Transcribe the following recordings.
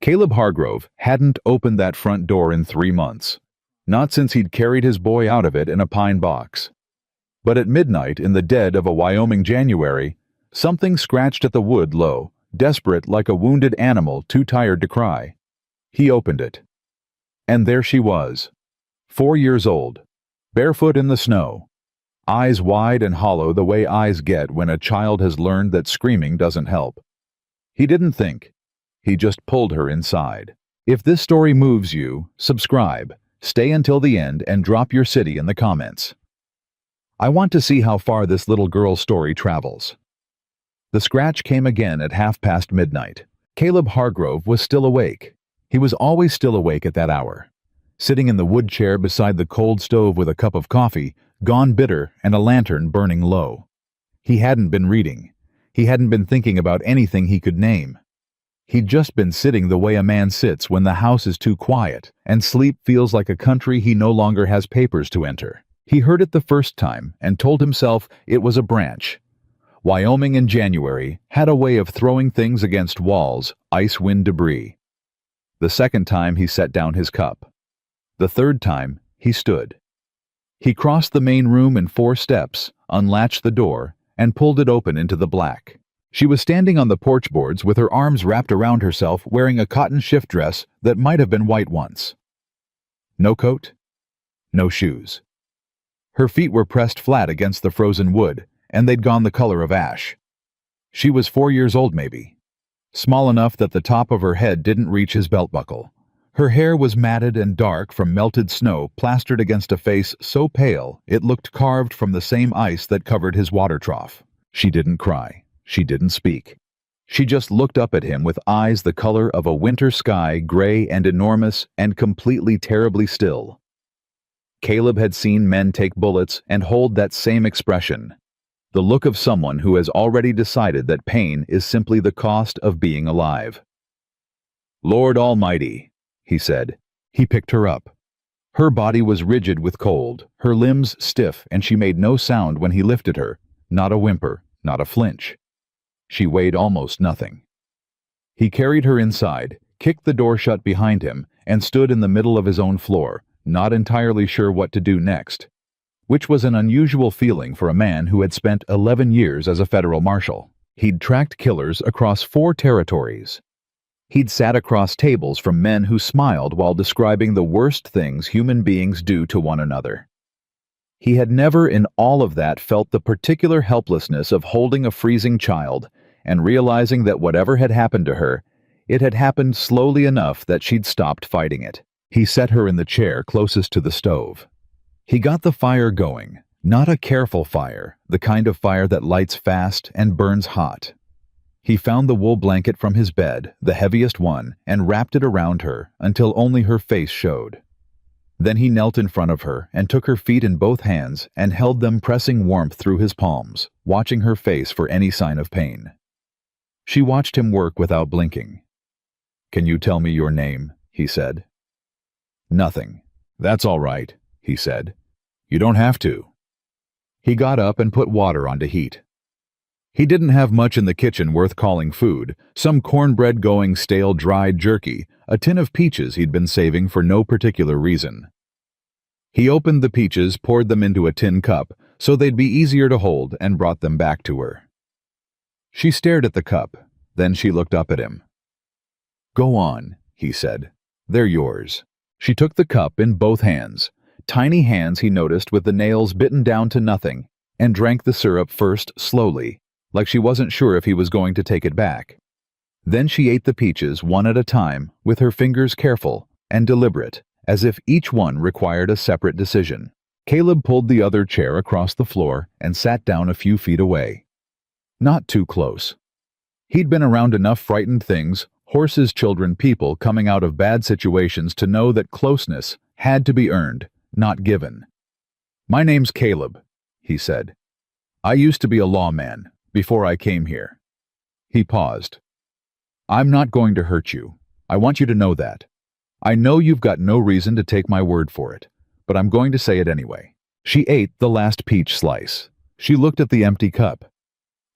Caleb Hargrove hadn't opened that front door in 3 months. Not since he'd carried his boy out of it in a pine box. But at midnight in the dead of a Wyoming January, something scratched at the wood low, desperate like a wounded animal too tired to cry. He opened it. And there she was, 4 years old, barefoot in the snow, eyes wide and hollow the way eyes get when a child has learned that screaming doesn't help. He didn't think. He just pulled her inside. If this story moves you, subscribe, stay until the end, and drop your city in the comments. I want to see how far this little girl's story travels. The scratch came again at midnight. Caleb Hargrove was still awake. He was always still awake at that hour, sitting in the wood chair beside the cold stove with a cup of coffee, gone bitter, and a lantern burning low. He hadn't been reading. He hadn't been thinking about anything he could name. He'd just been sitting the way a man sits when the house is too quiet and sleep feels like a country he no longer has papers to enter. He heard it the first time and told himself it was a branch. Wyoming in January had a way of throwing things against walls, ice wind debris. The second time he set down his cup. The third time he stood. He crossed the main room in 4 steps, unlatched the door, and pulled it open into the black. She was standing on the porch boards with her arms wrapped around herself, wearing a cotton shift dress that might have been white once. No coat, no shoes. Her feet were pressed flat against the frozen wood, and they'd gone the color of ash. She was 4 years old maybe, small enough that the top of her head didn't reach his belt buckle. Her hair was matted and dark from melted snow plastered against a face so pale it looked carved from the same ice that covered his water trough. She didn't cry. She didn't speak. She just looked up at him with eyes the color of a winter sky, gray and enormous and completely terribly still. Caleb had seen men take bullets and hold that same expression. The look of someone who has already decided that pain is simply the cost of being alive. "Lord Almighty," he said. He picked her up. Her body was rigid with cold, her limbs stiff, and she made no sound when he lifted her, not a whimper, not a flinch. She weighed almost nothing. He carried her inside, kicked the door shut behind him, and stood in the middle of his own floor, not entirely sure what to do next, which was an unusual feeling for a man who had spent 11 years as a federal marshal. He'd tracked killers across 4 territories. He'd sat across tables from men who smiled while describing the worst things human beings do to one another. He had never in all of that felt the particular helplessness of holding a freezing child and realizing that whatever had happened to her, it had happened slowly enough that she'd stopped fighting it. He set her in the chair closest to the stove. He got the fire going, not a careful fire, the kind of fire that lights fast and burns hot. He found the wool blanket from his bed, the heaviest one, and wrapped it around her until only her face showed. Then he knelt in front of her and took her feet in both hands and held them, pressing warmth through his palms, watching her face for any sign of pain. She watched him work without blinking. "Can you tell me your name?" he said. "Nothing." "That's all right," he said. "You don't have to." He got up and put water on to heat. He didn't have much in the kitchen worth calling food, some cornbread going stale dried jerky, a tin of peaches he'd been saving for no particular reason. He opened the peaches, poured them into a tin cup so they'd be easier to hold, and brought them back to her. She stared at the cup, then she looked up at him. "Go on," he said. "They're yours." She took the cup in both hands, tiny hands he noticed with the nails bitten down to nothing, and drank the syrup first slowly, like she wasn't sure if he was going to take it back. Then she ate the peaches one at a time, with her fingers careful and deliberate, as if each one required a separate decision. Caleb pulled the other chair across the floor and sat down a few feet away. Not too close. He'd been around enough frightened things, horses, children, people coming out of bad situations to know that closeness had to be earned, not given. "My name's Caleb," he said. "I used to be a lawman, before I came here." He paused. "I'm not going to hurt you. I want you to know that. I know you've got no reason to take my word for it, but I'm going to say it anyway." She ate the last peach slice. She looked at the empty cup.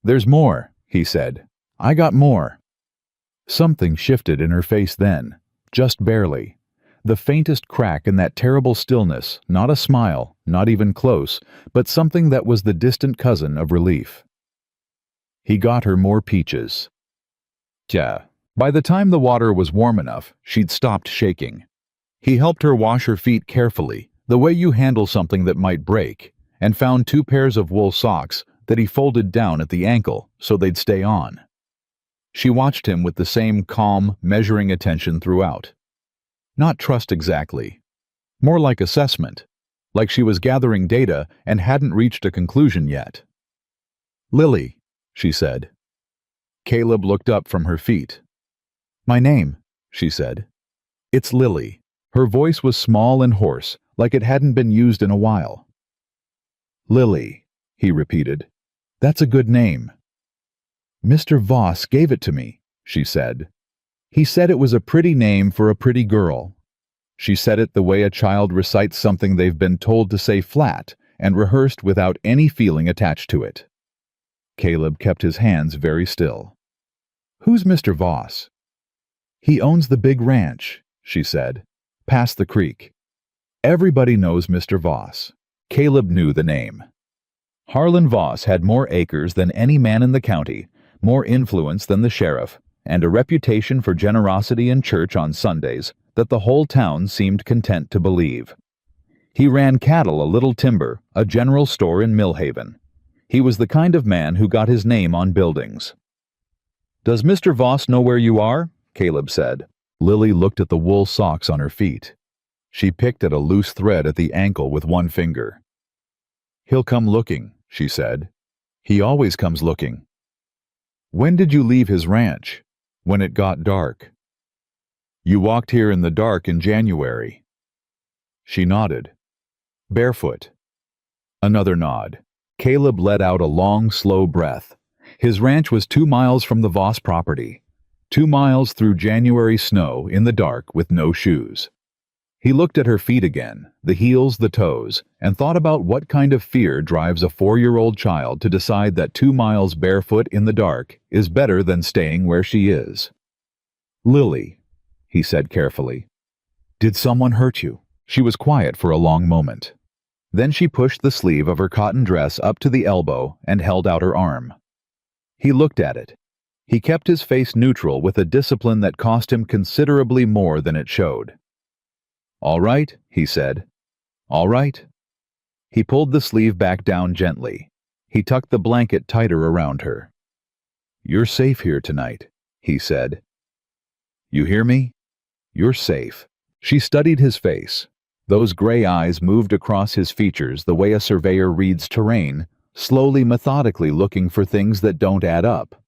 "There's more," he said. "I got more." Something shifted in her face then, just barely. The faintest crack in that terrible stillness, not a smile, not even close, but something that was the distant cousin of relief. He got her more peaches. Yeah. By the time the water was warm enough, she'd stopped shaking. He helped her wash her feet carefully, the way you handle something that might break, and found 2 pairs of wool socks that he folded down at the ankle so they'd stay on. She watched him with the same calm, measuring attention throughout. Not trust exactly. More like assessment, like she was gathering data and hadn't reached a conclusion yet. "Lily," she said. Caleb looked up from her feet. "My name," she said. "It's Lily." Her voice was small and hoarse, like it hadn't been used in a while. "Lily," he repeated. "That's a good name." "Mr. Voss gave it to me," she said. "He said it was a pretty name for a pretty girl." She said it the way a child recites something they've been told to say flat and rehearsed without any feeling attached to it. Caleb kept his hands very still. "Who's Mr. Voss?" "He owns the big ranch," she said, "past the creek. Everybody knows Mr. Voss." Caleb knew the name. Harlan Voss had more acres than any man in the county, more influence than the sheriff, and a reputation for generosity in church on Sundays that the whole town seemed content to believe. He ran cattle, a little timber, a general store in Millhaven. He was the kind of man who got his name on buildings. "Does Mr. Voss know where you are?" Caleb said. Lily looked at the wool socks on her feet. She picked at a loose thread at the ankle with one finger. "He'll come looking," she said. "He always comes looking." "When did you leave his ranch?" "When it got dark." "You walked here in the dark in January." She nodded. "Barefoot." Another nod. Caleb let out a long, slow breath. His ranch was 2 miles from the Voss property. 2 miles through January snow in the dark with no shoes. He looked at her feet again, the heels, the toes, and thought about what kind of fear drives a 4-year-old child to decide that 2 miles barefoot in the dark is better than staying where she is. "Lily," he said carefully. "Did someone hurt you?" She was quiet for a long moment. Then she pushed the sleeve of her cotton dress up to the elbow and held out her arm. He looked at it. He kept his face neutral with a discipline that cost him considerably more than it showed. "All right," he said. "All right." He pulled the sleeve back down gently. He tucked the blanket tighter around her. "You're safe here tonight," he said. "You hear me? You're safe." She studied his face. Those gray eyes moved across his features the way a surveyor reads terrain, slowly, methodically looking for things that don't add up.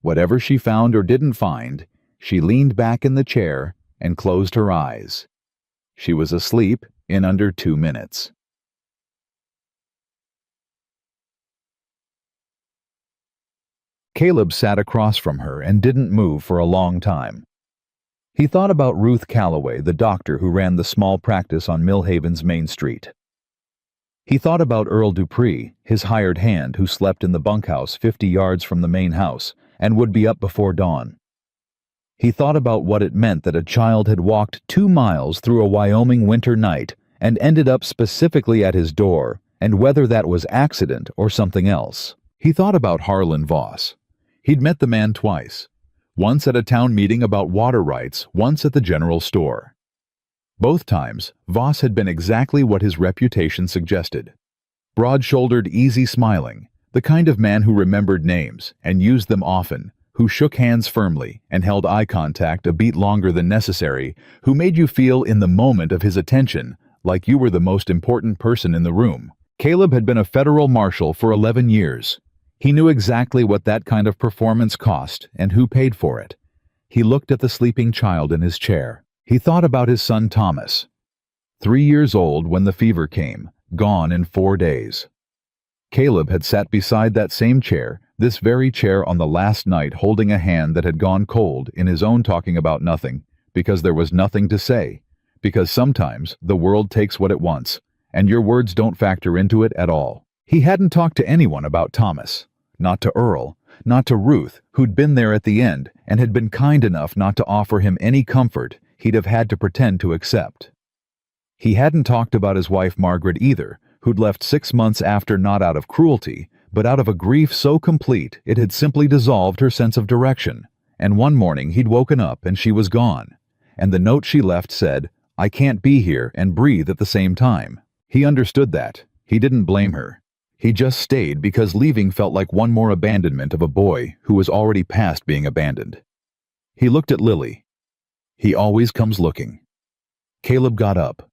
Whatever she found or didn't find, she leaned back in the chair and closed her eyes. She was asleep in under 2 minutes. Caleb sat across from her and didn't move for a long time. He thought about Ruth Calloway, the doctor who ran the small practice on Millhaven's Main Street. He thought about Earl Dupree, his hired hand who slept in the bunkhouse 50 yards from the main house and would be up before dawn. He thought about what it meant that a child had walked 2 miles through a Wyoming winter night and ended up specifically at his door, and whether that was accident or something else. He thought about Harlan Voss. He'd met the man twice. Once at a town meeting about water rights, once at the general store. Both times, Voss had been exactly what his reputation suggested. Broad-shouldered, easy smiling, the kind of man who remembered names and used them often, who shook hands firmly and held eye contact a beat longer than necessary, who made you feel in the moment of his attention like you were the most important person in the room. Caleb had been a federal marshal for 11 years. He knew exactly what that kind of performance cost and who paid for it. He looked at the sleeping child in his chair. He thought about his son Thomas. 3 years old when the fever came, gone in 4 days. Caleb had sat beside that same chair, this very chair on the last night, holding a hand that had gone cold in his own talking about nothing, because there was nothing to say, because sometimes the world takes what it wants, and your words don't factor into it at all. He hadn't talked to anyone about Thomas, not to Earl, not to Ruth, who'd been there at the end and had been kind enough not to offer him any comfort he'd have had to pretend to accept. He hadn't talked about his wife Margaret either, who'd left 6 months after, not out of cruelty, but out of a grief so complete it had simply dissolved her sense of direction. And one morning he'd woken up and she was gone. And the note she left said, "I can't be here and breathe at the same time." He understood that. He didn't blame her. He just stayed because leaving felt like one more abandonment of a boy who was already past being abandoned. He looked at Lily. He always comes looking. Caleb got up.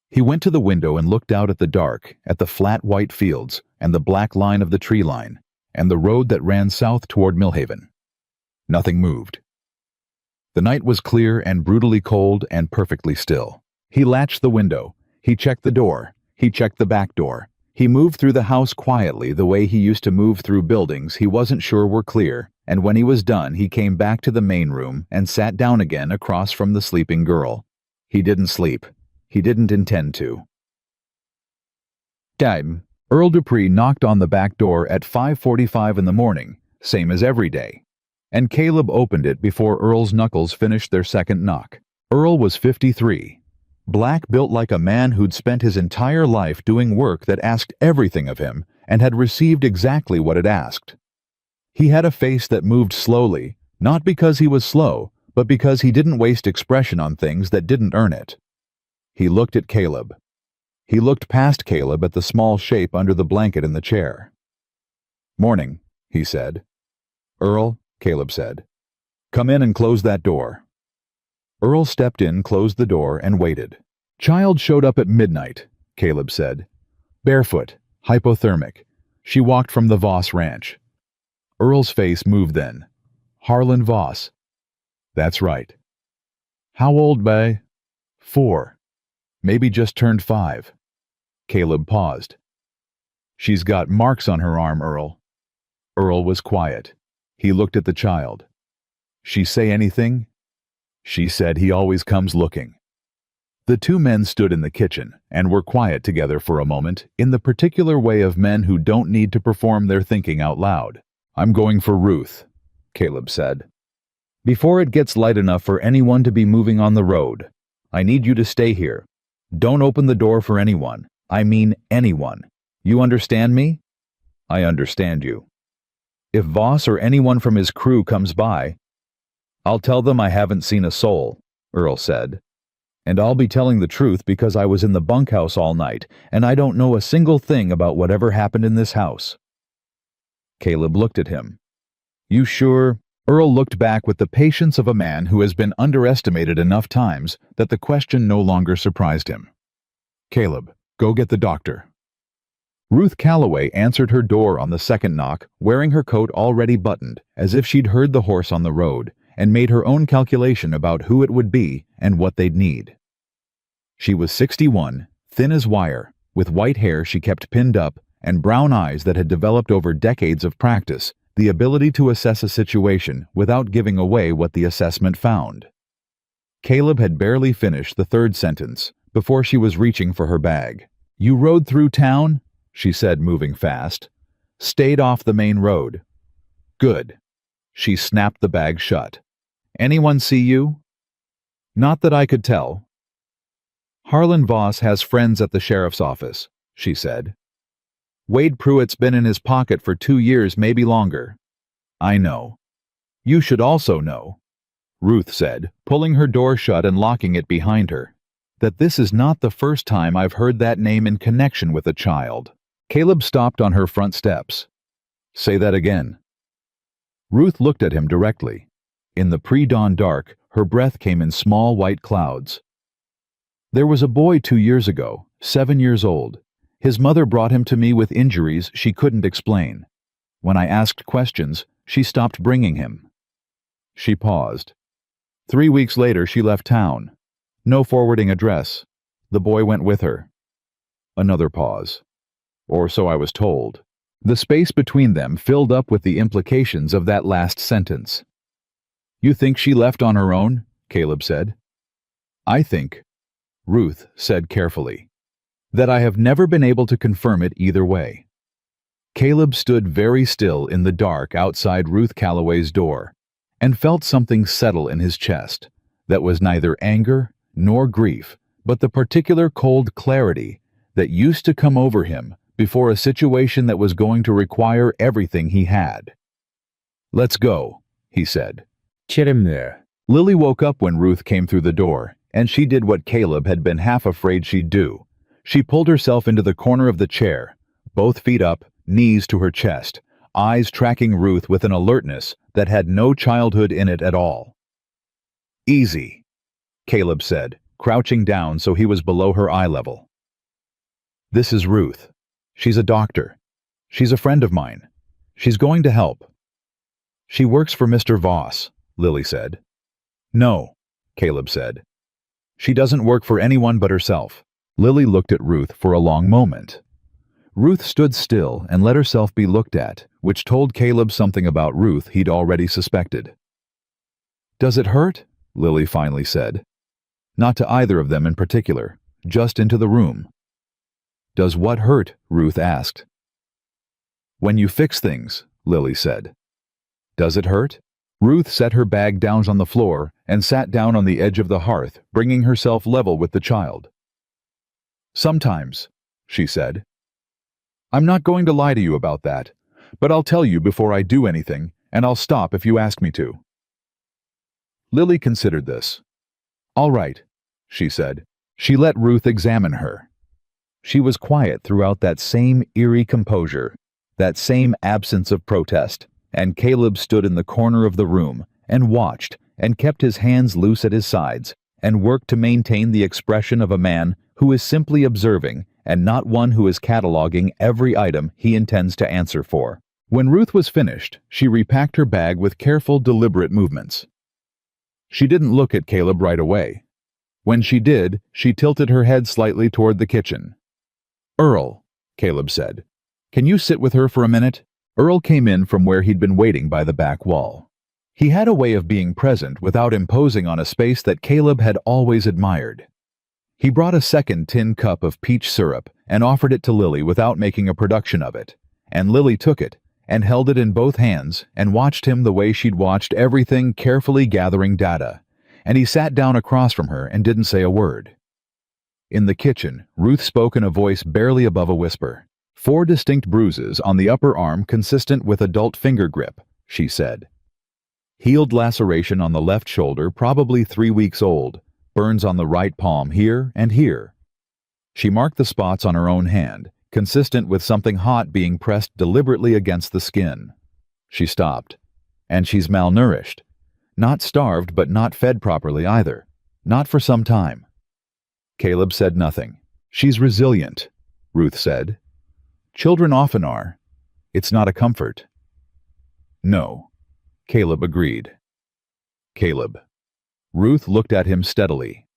He went to the window and looked out at the dark, at the flat white fields, and the black line of the tree line, and the road that ran south toward Millhaven. Nothing moved. The night was clear and brutally cold and perfectly still. He latched the window. He checked the door. He checked the back door. He moved through the house quietly the way he used to move through buildings he wasn't sure were clear, and when he was done he came back to the main room and sat down again across from the sleeping girl. He didn't sleep. He didn't intend to. Time. Earl Dupree knocked on the back door at 5:45 in the morning, same as every day. And Caleb opened it before Earl's knuckles finished their second knock. Earl was 53. Black, built like a man who'd spent his entire life doing work that asked everything of him and had received exactly what it asked. He had a face that moved slowly, not because he was slow, but because he didn't waste expression on things that didn't earn it. He looked at Caleb. He looked past Caleb at the small shape under the blanket in the chair. "Morning," he said. "Earl," Caleb said. "Come in and close that door." Earl stepped in, closed the door, and waited. "Child showed up at midnight," Caleb said. "Barefoot, hypothermic. She walked from the Voss ranch." Earl's face moved then. "Harlan Voss." "That's right." "How old, Bay?" "4. Maybe just turned 5. Caleb paused. "She's got marks on her arm, Earl." Earl was quiet. He looked at the child. "She say anything?" "She said he always comes looking." The two men stood in the kitchen and were quiet together for a moment, in the particular way of men who don't need to perform their thinking out loud. "I'm going for Ruth," Caleb said. "Before it gets light enough for anyone to be moving on the road. I need you to stay here. Don't open the door for anyone. I mean anyone. You understand me?" "I understand you." "If Voss or anyone from his crew comes by—" "I'll tell them I haven't seen a soul," Earl said. "And I'll be telling the truth because I was in the bunkhouse all night, and I don't know a single thing about whatever happened in this house." Caleb looked at him. "You sure?" Earl looked back with the patience of a man who has been underestimated enough times that the question no longer surprised him. "Caleb, go get the doctor." Ruth Calloway answered her door on the second knock, wearing her coat already buttoned, as if she'd heard the horse on the road, and made her own calculation about who it would be and what they'd need. She was 61, thin as wire, with white hair she kept pinned up, and brown eyes that had developed over decades of practice, the ability to assess a situation without giving away what the assessment found. Caleb had barely finished the third sentence before she was reaching for her bag. "You rode through town?" she said, moving fast. "Stayed off the main road." "Good." She snapped the bag shut. "Anyone see you?" "Not that I could tell." "Harlan Voss has friends at the sheriff's office," she said. "Wade Pruitt's been in his pocket for 2 years, maybe longer." "I know." "You should also know," Ruth said, pulling her door shut and locking it behind her, "that this is not the first time I've heard that name in connection with a child." Caleb stopped on her front steps. "Say that again." Ruth looked at him directly. In the pre-dawn dark, her breath came in small white clouds. "There was a boy 2 years ago, 7 years old. His mother brought him to me with injuries she couldn't explain. When I asked questions, she stopped bringing him." She paused. 3 weeks later she left town. No forwarding address. The boy went with her. Another pause. Or so I was told. The space between them filled up with the implications of that last sentence. "You think she left on her own?" Caleb said. "I think," Ruth said carefully, "that I have never been able to confirm it either way." Caleb stood very still in the dark outside Ruth Calloway's door and felt something settle in his chest that was neither anger nor grief, but the particular cold clarity that used to come over him before a situation that was going to require everything he had. "Let's go," he said. "Get him there." Lily woke up when Ruth came through the door, and she did what Caleb had been half afraid she'd do. She pulled herself into the corner of the chair, both feet up, knees to her chest, eyes tracking Ruth with an alertness that had no childhood in it at all. "Easy," Caleb said, crouching down so he was below her eye level. "This is Ruth. She's a doctor. She's a friend of mine. She's going to help." "She works for Mr. Voss," Lily said. "No," Caleb said. "She doesn't work for anyone but herself." Lily looked at Ruth for a long moment. Ruth stood still and let herself be looked at, which told Caleb something about Ruth he'd already suspected. "Does it hurt?" Lily finally said. Not to either of them in particular, just into the room. "Does what hurt?" Ruth asked. "When you fix things," Lily said. "Does it hurt?" Ruth set her bag down on the floor and sat down on the edge of the hearth, bringing herself level with the child. "Sometimes," she said. "I'm not going to lie to you about that, but I'll tell you before I do anything, and I'll stop if you ask me to." Lily considered this. "All right," she said. She let Ruth examine her. She was quiet throughout that same eerie composure, that same absence of protest, and Caleb stood in the corner of the room and watched and kept his hands loose at his sides and worked to maintain the expression of a man who is simply observing and not one who is cataloging every item he intends to answer for. When Ruth was finished, she repacked her bag with careful, deliberate movements. She didn't look at Caleb right away. When she did, she tilted her head slightly toward the kitchen. "Earl," Caleb said, "can you sit with her for a minute?" Earl came in from where he'd been waiting by the back wall. He had a way of being present without imposing on a space that Caleb had always admired. He brought a second tin cup of peach syrup and offered it to Lily without making a production of it, and Lily took it and held it in both hands and watched him the way she'd watched everything, carefully gathering data, and he sat down across from her and didn't say a word. In the kitchen, Ruth spoke in a voice barely above a whisper. "4 distinct bruises on the upper arm consistent with adult finger grip," she said. "Healed laceration on the left shoulder, probably 3 weeks old. Burns on the right palm here and here." She marked the spots on her own hand, consistent with something hot being pressed deliberately against the skin. She stopped. "And she's malnourished. Not starved, but not fed properly either. Not for some time." Caleb said nothing. "She's resilient," Ruth said. "Children often are. It's not a comfort." "No," Caleb agreed. "Caleb." Ruth looked at him steadily.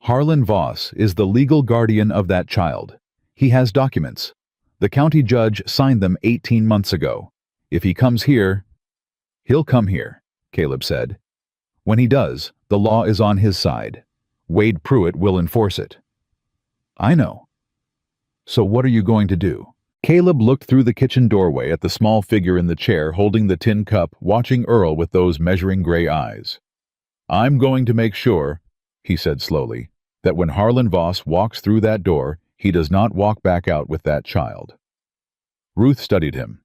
"Harlan Voss is the legal guardian of that child. He has documents. The county judge signed them 18 months ago. If he comes here..." "He'll come here," Caleb said. "When he does, the law is on his side. Wade Pruitt will enforce it." "I know. So what are you going to do?" Caleb looked through the kitchen doorway at the small figure in the chair holding the tin cup, watching Earl with those measuring gray eyes. "I'm going to make sure," he said slowly, "that when Harlan Voss walks through that door, he does not walk back out with that child." Ruth studied him.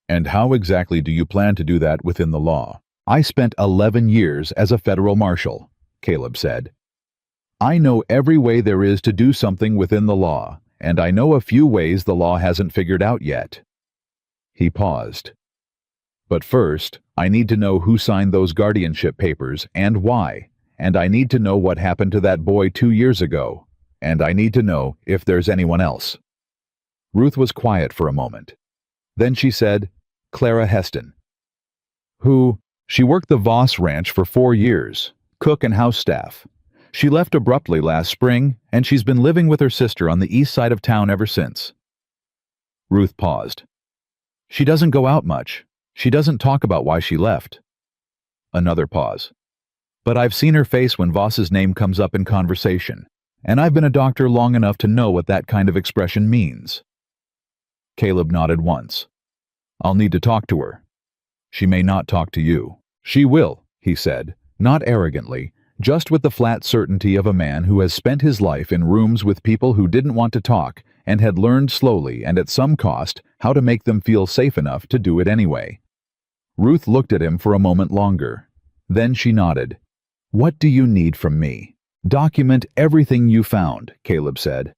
"And how exactly do you plan to do that within the law?" "I spent 11 years as a federal marshal," Caleb said. "I know every way there is to do something within the law, and I know a few ways the law hasn't figured out yet." He paused. "But first, I need to know who signed those guardianship papers and why, and I need to know what happened to that boy 2 years ago, and I need to know if there's anyone else." Ruth was quiet for a moment. Then she said, "Clara Heston." "Who?" "She worked the Voss Ranch for 4 years, cook and house staff. She left abruptly last spring, and she's been living with her sister on the east side of town ever since." Ruth paused. "She doesn't go out much. She doesn't talk about why she left." Another pause. "But I've seen her face when Voss's name comes up in conversation, and I've been a doctor long enough to know what that kind of expression means." Caleb nodded once. I'll need to talk to her. She may not talk to you. She will, he said, not arrogantly, just with the flat certainty of a man who has spent his life in rooms with people who didn't want to talk and had learned slowly and at some cost how to make them feel safe enough to do it anyway. Ruth looked at him for a moment longer. Then she nodded. What do you need from me? Document everything you found, Caleb said.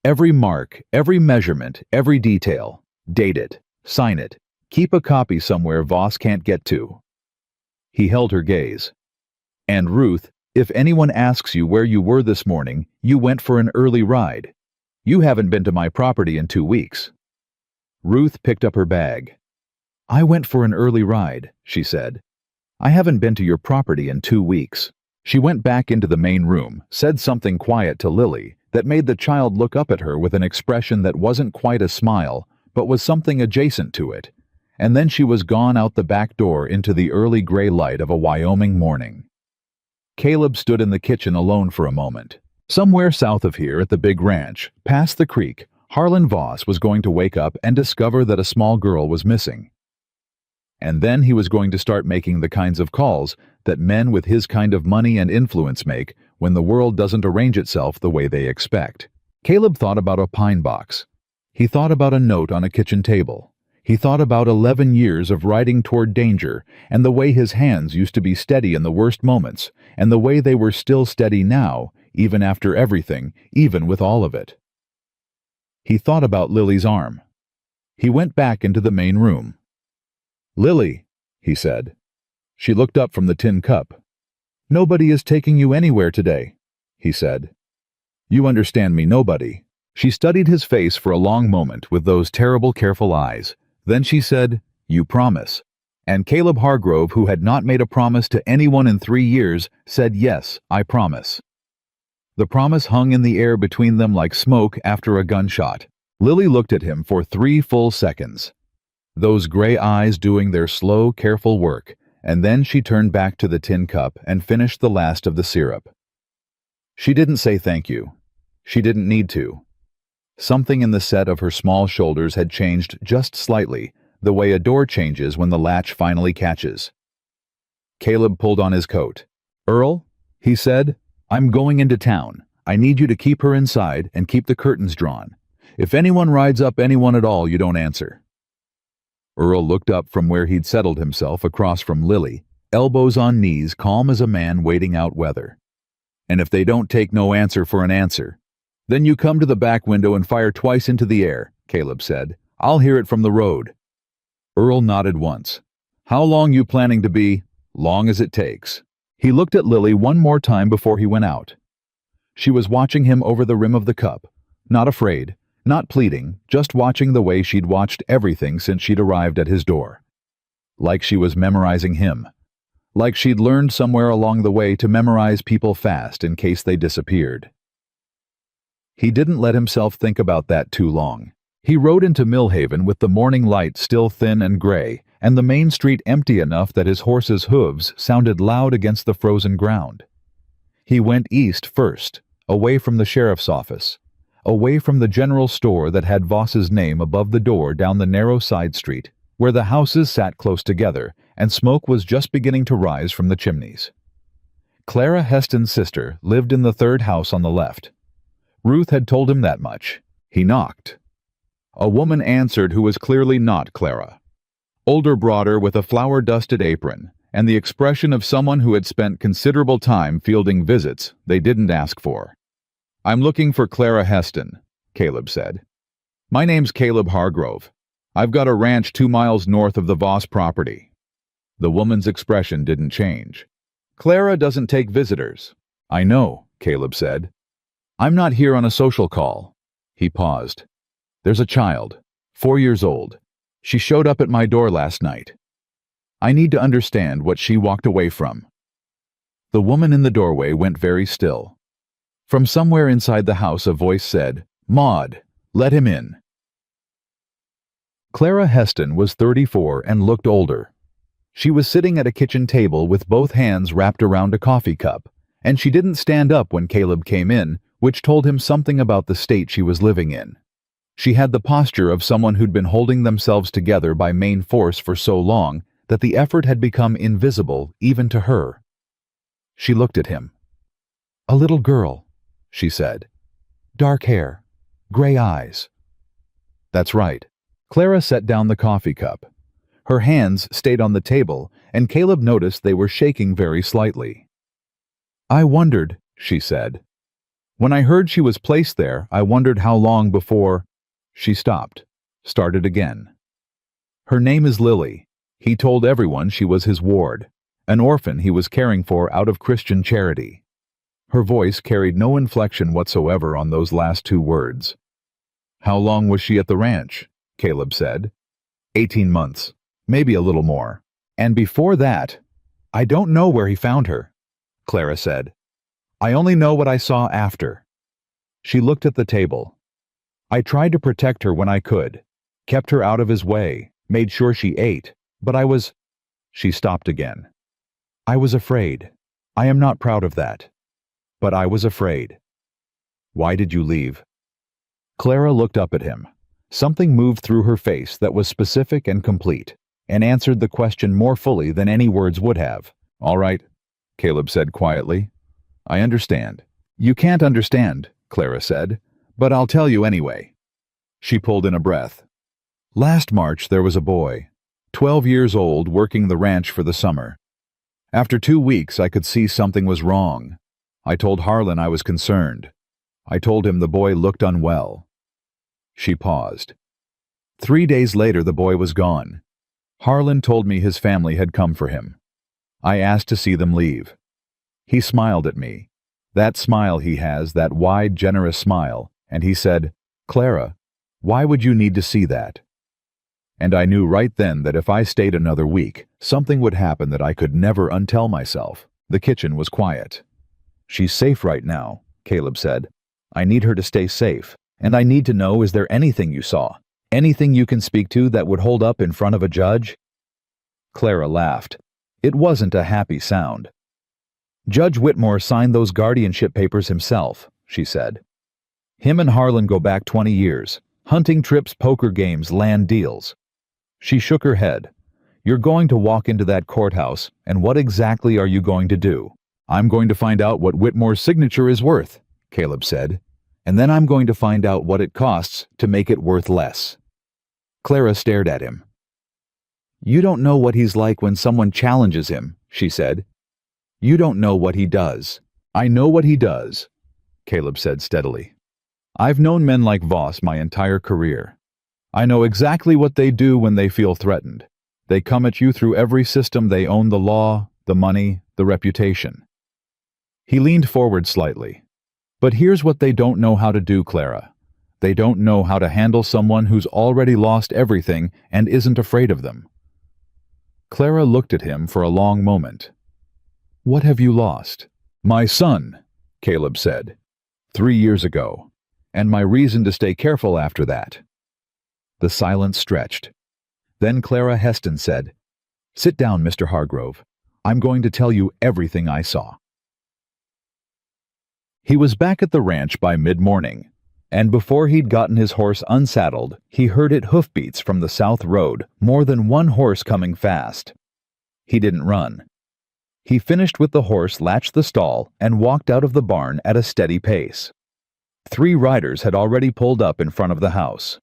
Every mark, every measurement, every detail. Date it. Sign it. Keep a copy somewhere Voss can't get to. He held her gaze. And Ruth, if anyone asks you where you were this morning, you went for an early ride. You haven't been to my property in 2 weeks. Ruth picked up her bag. I went for an early ride, she said. I haven't been to your property in 2 weeks. She went back into the main room, said something quiet to Lily that made the child look up at her with an expression that wasn't quite a smile, but was something adjacent to it, and then she was gone out the back door into the early gray light of a Wyoming morning. Caleb stood in the kitchen alone for a moment. Somewhere south of here at the big ranch, past the creek, Harlan Voss was going to wake up and discover that a small girl was missing. And then he was going to start making the kinds of calls that men with his kind of money and influence make when the world doesn't arrange itself the way they expect. Caleb thought about a pine box. He thought about a note on a kitchen table. He thought about 11 years of riding toward danger and the way his hands used to be steady in the worst moments and the way they were still steady now, even after everything, even with all of it. He thought about Lily's arm. He went back into the main room. Lily, he said. She looked up from the tin cup. Nobody is taking you anywhere today, he said. You understand me, nobody. She studied his face for a long moment with those terrible, careful eyes. Then she said, You promise. And Caleb Hargrove, who had not made a promise to anyone in 3 years, said, Yes, I promise. The promise hung in the air between them like smoke after a gunshot. Lily looked at him for 3 full seconds. Those gray eyes doing their slow, careful work, and then she turned back to the tin cup and finished the last of the syrup. She didn't say thank you. She didn't need to. Something in the set of her small shoulders had changed just slightly, the way a door changes when the latch finally catches. Caleb pulled on his coat. Earl, he said, I'm going into town. I need you to keep her inside and keep the curtains drawn. If anyone rides up anyone at all, you don't answer. Earl looked up from where he'd settled himself across from Lily, elbows on knees, calm as a man waiting out weather. And if they don't take no answer for an answer, then you come to the back window and fire twice into the air, Caleb said. I'll hear it from the road. Earl nodded once. How long you planning to be? Long as it takes. He looked at Lily one more time before he went out. She was watching him over the rim of the cup, not afraid, not pleading, just watching the way she'd watched everything since she'd arrived at his door. Like she was memorizing him. Like she'd learned somewhere along the way to memorize people fast in case they disappeared. He didn't let himself think about that too long. He rode into Millhaven with the morning light still thin and gray, and the main street empty enough that his horse's hooves sounded loud against the frozen ground. He went east first, away from the sheriff's office, away from the general store that had Voss's name above the door down the narrow side street, where the houses sat close together and smoke was just beginning to rise from the chimneys. Clara Heston's sister lived in the 3rd house on the left. Ruth had told him that much. He knocked. A woman answered who was clearly not Clara. Older, broader, with a flour-dusted apron, and the expression of someone who had spent considerable time fielding visits they didn't ask for. I'm looking for Clara Heston, Caleb said. My name's Caleb Hargrove. I've got a ranch 2 miles north of the Voss property. The woman's expression didn't change. Clara doesn't take visitors. I know, Caleb said. I'm not here on a social call. He paused. There's a child, 4 years old. She showed up at my door last night. I need to understand what she walked away from. The woman in the doorway went very still. From somewhere inside the house a voice said, Maud, let him in. Clara Heston was 34 and looked older. She was sitting at a kitchen table with both hands wrapped around a coffee cup, and she didn't stand up when Caleb came in, which told him something about the state she was living in. She had the posture of someone who'd been holding themselves together by main force for so long that the effort had become invisible even to her. She looked at him. "A little girl," she said. "Dark hair, gray eyes." "That's right." Clara set down the coffee cup. Her hands stayed on the table, and Caleb noticed they were shaking very slightly. "I wondered," she said. "When I heard she was placed there, I wondered how long before—" She stopped, started again. "Her name is Lily. He told everyone she was his ward, an orphan he was caring for out of Christian charity." Her voice carried no inflection whatsoever on those last two words. "How long was she at the ranch?" Caleb said. 18 months, maybe a little more. And before that, I don't know where he found her," Clara said. "I only know what I saw after." She looked at the table. "I tried to protect her when I could, kept her out of his way, made sure she ate, but I was—" She stopped again. "I was afraid. I am not proud of that. But I was afraid." "Why did you leave?" Clara looked up at him. Something moved through her face that was specific and complete, and answered the question more fully than any words would have. "All right," Caleb said quietly. "I understand." "You can't understand," Clara said, "but I'll tell you anyway." She pulled in a breath. "Last March there was a boy, 12 years old, working the ranch for the summer. After 2 weeks I could see something was wrong. I told Harlan I was concerned. I told him the boy looked unwell." She paused. 3 days later the boy was gone. Harlan told me his family had come for him. I asked to see them leave. He smiled at me. That smile he has, that wide, generous smile, and he said, "Clara, why would you need to see that?" And I knew right then that if I stayed another week, something would happen that I could never untell myself. The kitchen was quiet. "She's safe right now," Caleb said. "I need her to stay safe. And I need to know, is there anything you saw? Anything you can speak to that would hold up in front of a judge?" Clara laughed. It wasn't a happy sound. "Judge Whitmore signed those guardianship papers himself," she said. "Him and Harlan go back 20 years. Hunting trips, poker games, land deals." She shook her head. "You're going to walk into that courthouse, and what exactly are you going to do?" "I'm going to find out what Whitmore's signature is worth," Caleb said. "And then I'm going to find out what it costs to make it worth less." Clara stared at him. "You don't know what he's like when someone challenges him," she said. "You don't know what he does." "I know what he does," Caleb said steadily. "I've known men like Voss my entire career. I know exactly what they do when they feel threatened. They come at you through every system. They own the law, the money, the reputation." He leaned forward slightly. "But here's what they don't know how to do, Clara. They don't know how to handle someone who's already lost everything and isn't afraid of them." Clara looked at him for a long moment. "What have you lost?" "My son," Caleb said. 3 years ago. And my reason to stay careful after that." The silence stretched. Then Clara Heston said, "Sit down, Mr. Hargrove. I'm going to tell you everything I saw." He was back at the ranch by mid-morning, and before he'd gotten his horse unsaddled, he heard it hoofbeats from the south road, more than one horse coming fast. He didn't run. He finished with the horse, latched the stall, and walked out of the barn at a steady pace. 3 riders had already pulled up in front of the house.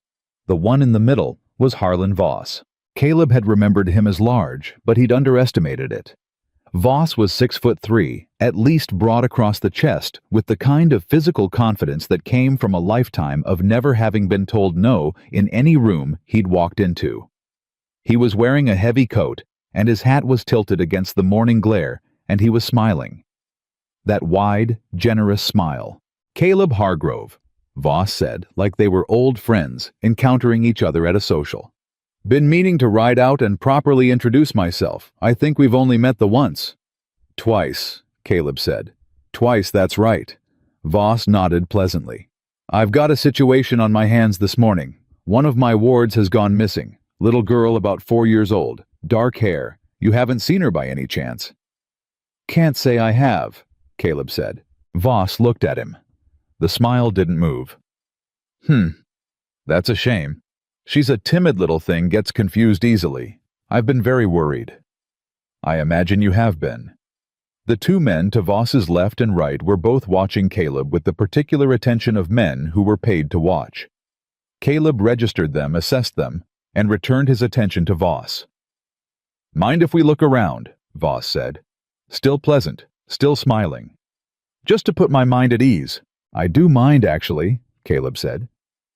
The one in the middle was Harlan Voss. Caleb had remembered him as large, but he'd underestimated it. Voss was 6'3", at least broad across the chest, with the kind of physical confidence that came from a lifetime of never having been told no in any room he'd walked into. He was wearing a heavy coat, and his hat was tilted against the morning glare, and he was smiling. That wide, generous smile. "Caleb Hargrove," Voss said, like they were old friends encountering each other at a social. "Been meaning to ride out and properly introduce myself. I think we've only met the once." "Twice," Caleb said. "Twice, that's right." Voss nodded pleasantly. "I've got a situation on my hands this morning. One of my wards has gone missing. Little girl about 4 years old. Dark hair. You haven't seen her by any chance?" "Can't say I have," Caleb said. Voss looked at him. The smile didn't move. That's a shame. She's a timid little thing, gets confused easily. I've been very worried. I imagine you have been. The two men to Voss's left and right were both watching Caleb with the particular attention of men who were paid to watch. Caleb registered them, assessed them, and returned his attention to Voss. Mind if we look around, Voss said. Still pleasant, still smiling. Just to put my mind at ease. I do mind, actually, Caleb said.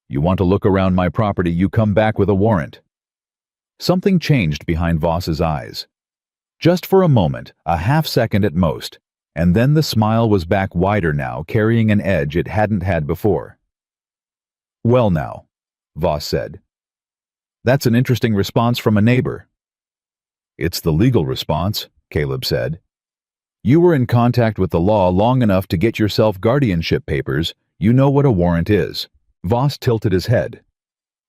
You want to look around my property, you come back with a warrant. Something changed behind Voss's eyes. Just for a moment, a half-second at most, and then the smile was back wider now, carrying an edge it hadn't had before. Well now, Voss said. That's an interesting response from a neighbor. It's the legal response, Caleb said. You were in contact with the law long enough to get yourself guardianship papers. You know what a warrant is. Voss tilted his head.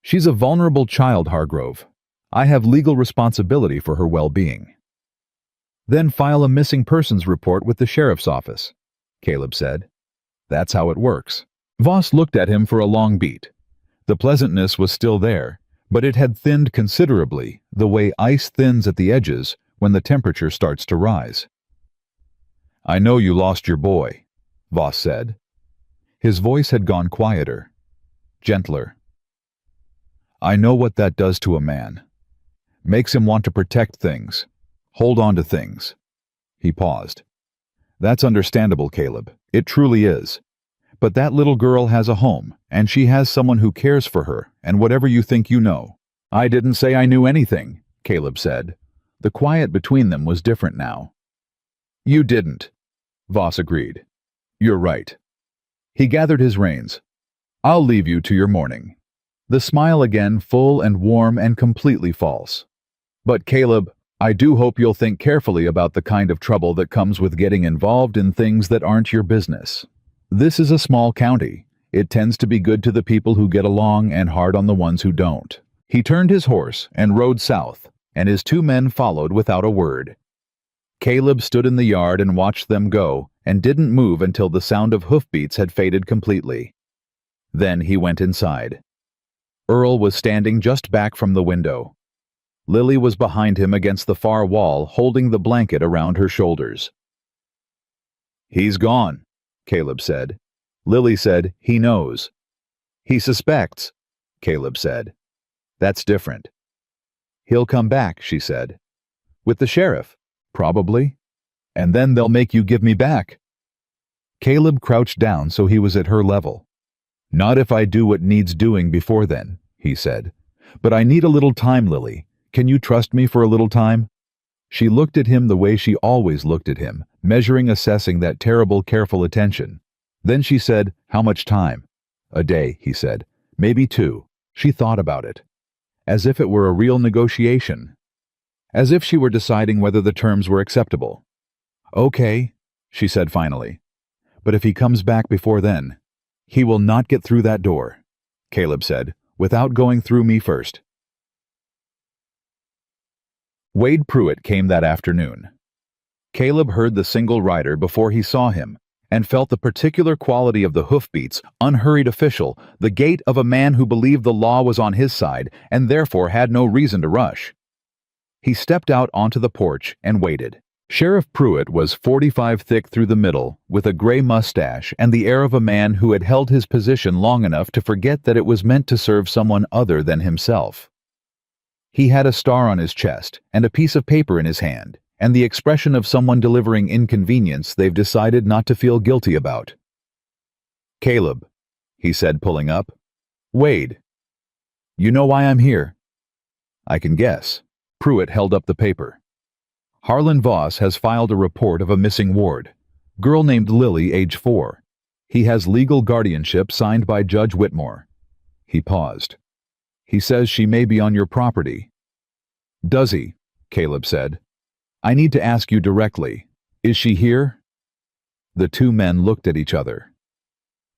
She's a vulnerable child, Hargrove. I have legal responsibility for her well-being. Then file a missing persons report with the sheriff's office, Caleb said. That's how it works. Voss looked at him for a long beat. The pleasantness was still there, but it had thinned considerably, the way ice thins at the edges when the temperature starts to rise. I know you lost your boy, Voss said. His voice had gone quieter, gentler. I know what that does to a man. Makes him want to protect things, hold on to things. He paused. That's understandable, Caleb. It truly is. But that little girl has a home, and she has someone who cares for her, and whatever you think you know. I didn't say I knew anything, Caleb said. The quiet between them was different now. You didn't, Voss agreed. You're right. He gathered his reins. I'll leave you to your morning. The smile again, full and warm and completely false. But Caleb, I do hope you'll think carefully about the kind of trouble that comes with getting involved in things that aren't your business. This is a small county. It tends to be good to the people who get along and hard on the ones who don't. He turned his horse and rode south, and his two men followed without a word. Caleb stood in the yard and watched them go, and didn't move until the sound of hoofbeats had faded completely. Then he went inside. Earl was standing just back from the window. Lily was behind him against the far wall, holding the blanket around her shoulders. He's gone, Caleb said. Lily said, he knows. He suspects, Caleb said. That's different. He'll come back, she said. With the sheriff, probably. And then they'll make you give me back. Caleb crouched down so he was at her level. Not if I do what needs doing before then, he said. But I need a little time, Lily. Can you trust me for a little time? She looked at him the way she always looked at him, measuring, assessing that terrible, careful attention. Then she said, how much time? A day, he said. Maybe 2. She thought about it. As if it were a real negotiation. As if she were deciding whether the terms were acceptable. Okay, she said finally. But if he comes back before then, he will not get through that door, Caleb said, without going through me first. Wade Pruitt came that afternoon. Caleb heard the single rider before he saw him, and felt the particular quality of the hoofbeats, unhurried official, the gait of a man who believed the law was on his side and therefore had no reason to rush. He stepped out onto the porch and waited. Sheriff Pruitt was 45 thick through the middle, with a gray mustache and the air of a man who had held his position long enough to forget that it was meant to serve someone other than himself. He had a star on his chest and a piece of paper in his hand, and the expression of someone delivering inconvenience they've decided not to feel guilty about. Caleb, he said, pulling up. Wade. You know why I'm here? I can guess. Pruitt held up the paper. Harlan Voss has filed a report of a missing ward. Girl named Lily, age 4. He has legal guardianship signed by Judge Whitmore. He paused. He says she may be on your property. Does he? Caleb said. I need to ask you directly. Is she here? The two men looked at each other.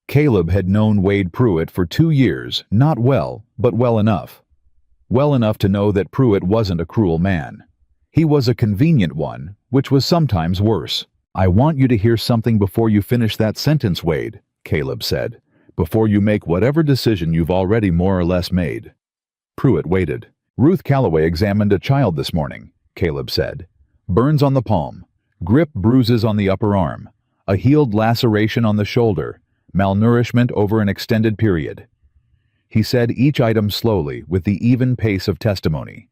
Caleb had known Wade Pruitt for 2 years, not well, but well enough. Well enough to know that Pruitt wasn't a cruel man. He was a convenient one, which was sometimes worse. I want you to hear something before you finish that sentence, Wade, Caleb said, before you make whatever decision you've already more or less made. Pruitt waited. Ruth Calloway examined a child this morning, Caleb said. Burns on the palm, grip bruises on the upper arm, a healed laceration on the shoulder, malnourishment over an extended period. He said each item slowly, with the even pace of testimony.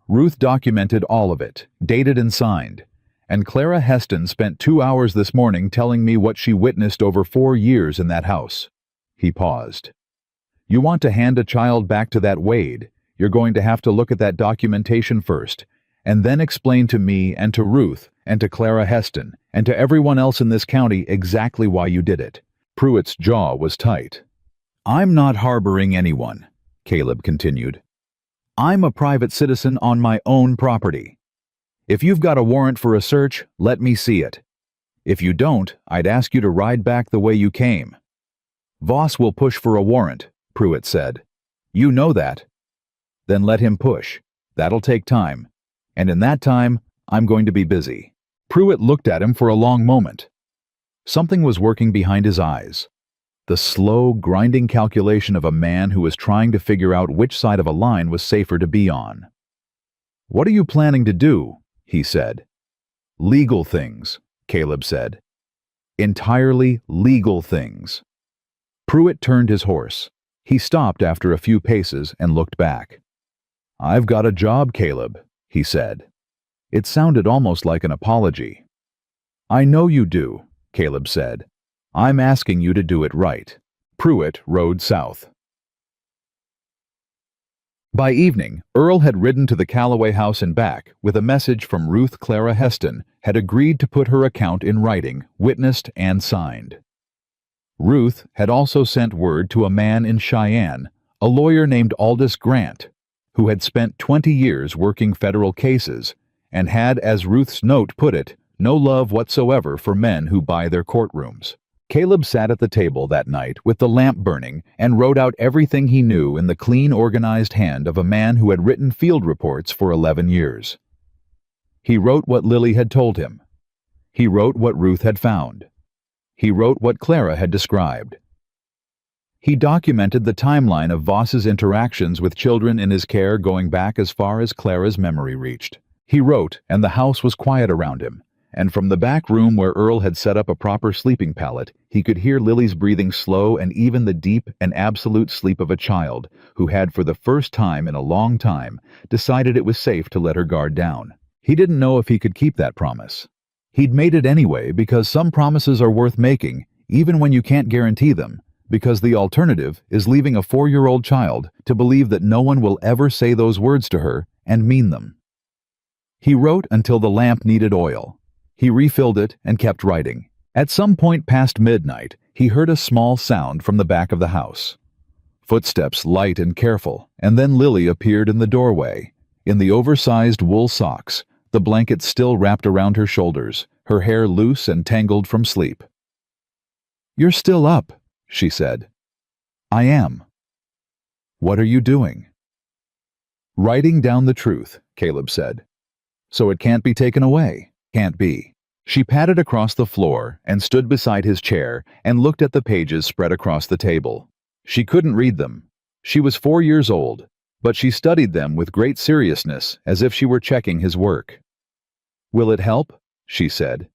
Ruth documented all of it, dated and signed, and Clara Heston spent 2 hours this morning telling me what she witnessed over 4 years in that house. He paused. You want to hand a child back to that Wade, you're going to have to look at that documentation first, and then explain to me and to Ruth and to Clara Heston and to everyone else in this county exactly why you did it. Pruitt's jaw was tight. I'm not harboring anyone, Caleb continued. I'm a private citizen on my own property. If you've got a warrant for a search, let me see it. If you don't, I'd ask you to ride back the way you came. Voss will push for a warrant, Pruitt said. You know that. Then let him push. That'll take time. And in that time, I'm going to be busy. Pruitt looked at him for a long moment. Something was working behind his eyes. The slow, grinding calculation of a man who was trying to figure out which side of a line was safer to be on. What are you planning to do? He said. Legal things, Caleb said. Entirely legal things. Pruitt turned his horse. He stopped after a few paces and looked back. I've got a job, Caleb, he said. It sounded almost like an apology. I know you do, Caleb said. I'm asking you to do it right. Pruitt rode south. By evening, Earl had ridden to the Calloway house and back with a message from Ruth Clara Heston, had agreed to put her account in writing, witnessed and signed. Ruth had also sent word to a man in Cheyenne, a lawyer named Aldous Grant, who had spent 20 years working federal cases and had, as Ruth's note put it, no love whatsoever for men who buy their courtrooms. Caleb sat at the table that night with the lamp burning and wrote out everything he knew in the clean, organized hand of a man who had written field reports for 11 years. He wrote what Lily had told him. He wrote what Ruth had found. He wrote what Clara had described. He documented the timeline of Voss's interactions with children in his care going back as far as Clara's memory reached. He wrote, and the house was quiet around him, and from the back room where Earl had set up a proper sleeping pallet, he could hear Lily's breathing slow and even the deep and absolute sleep of a child who had, for the first time in a long time, decided it was safe to let her guard down. He didn't know if he could keep that promise. He'd made it anyway because some promises are worth making, even when you can't guarantee them, because the alternative is leaving a 4-year-old child to believe that no one will ever say those words to her and mean them. He wrote until the lamp needed oil. He refilled it and kept writing. At some point past midnight, he heard a small sound from the back of the house. Footsteps light and careful, and then Lily appeared in the doorway, in the oversized wool socks, the blanket still wrapped around her shoulders, her hair loose and tangled from sleep. "You're still up," she said. "I am." "What are you doing?" "Writing down the truth," Caleb said. "So it can't be taken away. Can't be." She patted across the floor and stood beside his chair and looked at the pages spread across the table. She couldn't read them. She was 4 years old, but she studied them with great seriousness as if she were checking his work. "Will it help?" she said.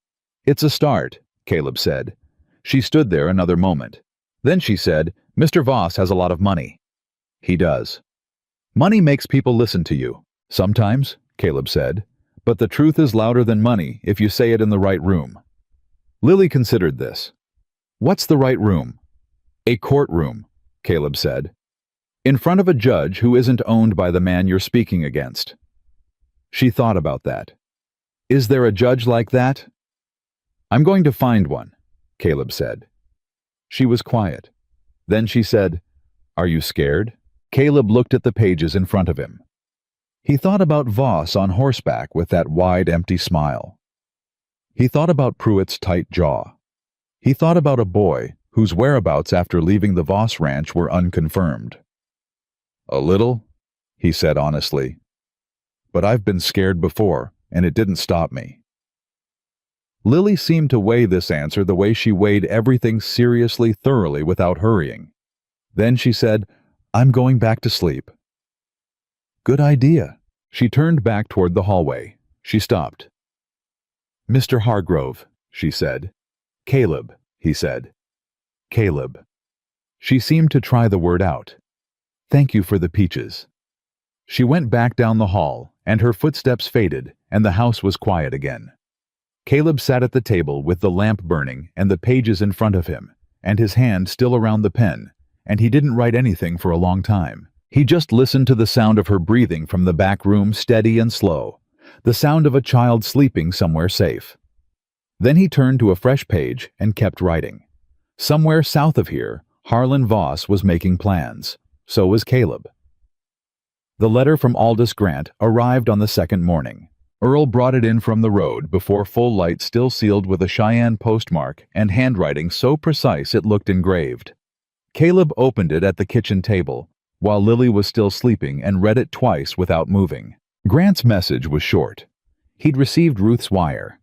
"It's a start," Caleb said. She stood there another moment. Then she said, "Mr. Voss has a lot of money." "He does." "Money makes people listen to you." "Sometimes," Caleb said. "But the truth is louder than money if you say it in the right room." Lily considered this. "What's the right room?" "A courtroom," Caleb said. "In front of a judge who isn't owned by the man you're speaking against." She thought about that. "Is there a judge like that?" "I'm going to find one," Caleb said. She was quiet. Then she said, "Are you scared?" Caleb looked at the pages in front of him. He thought about Voss on horseback with that wide, empty smile. He thought about Pruitt's tight jaw. He thought about a boy whose whereabouts after leaving the Voss ranch were unconfirmed. "A little," he said honestly. "But I've been scared before, and it didn't stop me." Lily seemed to weigh this answer the way she weighed everything seriously, thoroughly, without hurrying. Then she said, "I'm going back to sleep." "Good idea." She turned back toward the hallway. She stopped. "Mr. Hargrove," she said. "Caleb," he said. "Caleb." She seemed to try the word out. "Thank you for the peaches." She went back down the hall, and her footsteps faded, and the house was quiet again. Caleb sat at the table with the lamp burning and the pages in front of him, and his hand still around the pen, and he didn't write anything for a long time. He just listened to the sound of her breathing from the back room, steady and slow, the sound of a child sleeping somewhere safe. Then he turned to a fresh page and kept writing. Somewhere south of here, Harlan Voss was making plans. So was Caleb. The letter from Aldous Grant arrived on the second morning. Earl brought it in from the road before full light, still sealed with a Cheyenne postmark and handwriting so precise it looked engraved. Caleb opened it at the kitchen table, while Lily was still sleeping, and read it twice without moving. Grant's message was short. He'd received Ruth's wire.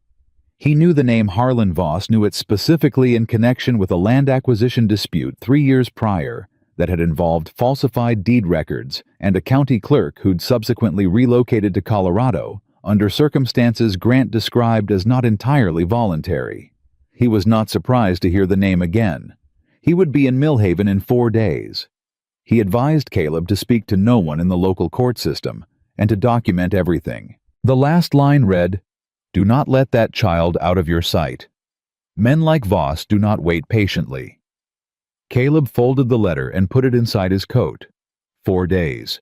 He knew the name Harlan Voss, knew it specifically in connection with a land acquisition dispute 3 years prior that had involved falsified deed records and a county clerk who'd subsequently relocated to Colorado under circumstances Grant described as not entirely voluntary. He was not surprised to hear the name again. He would be in Millhaven in 4 days. He advised Caleb to speak to no one in the local court system and to document everything. The last line read, "Do not let that child out of your sight. Men like Voss do not wait patiently." Caleb folded the letter and put it inside his coat. 4 days.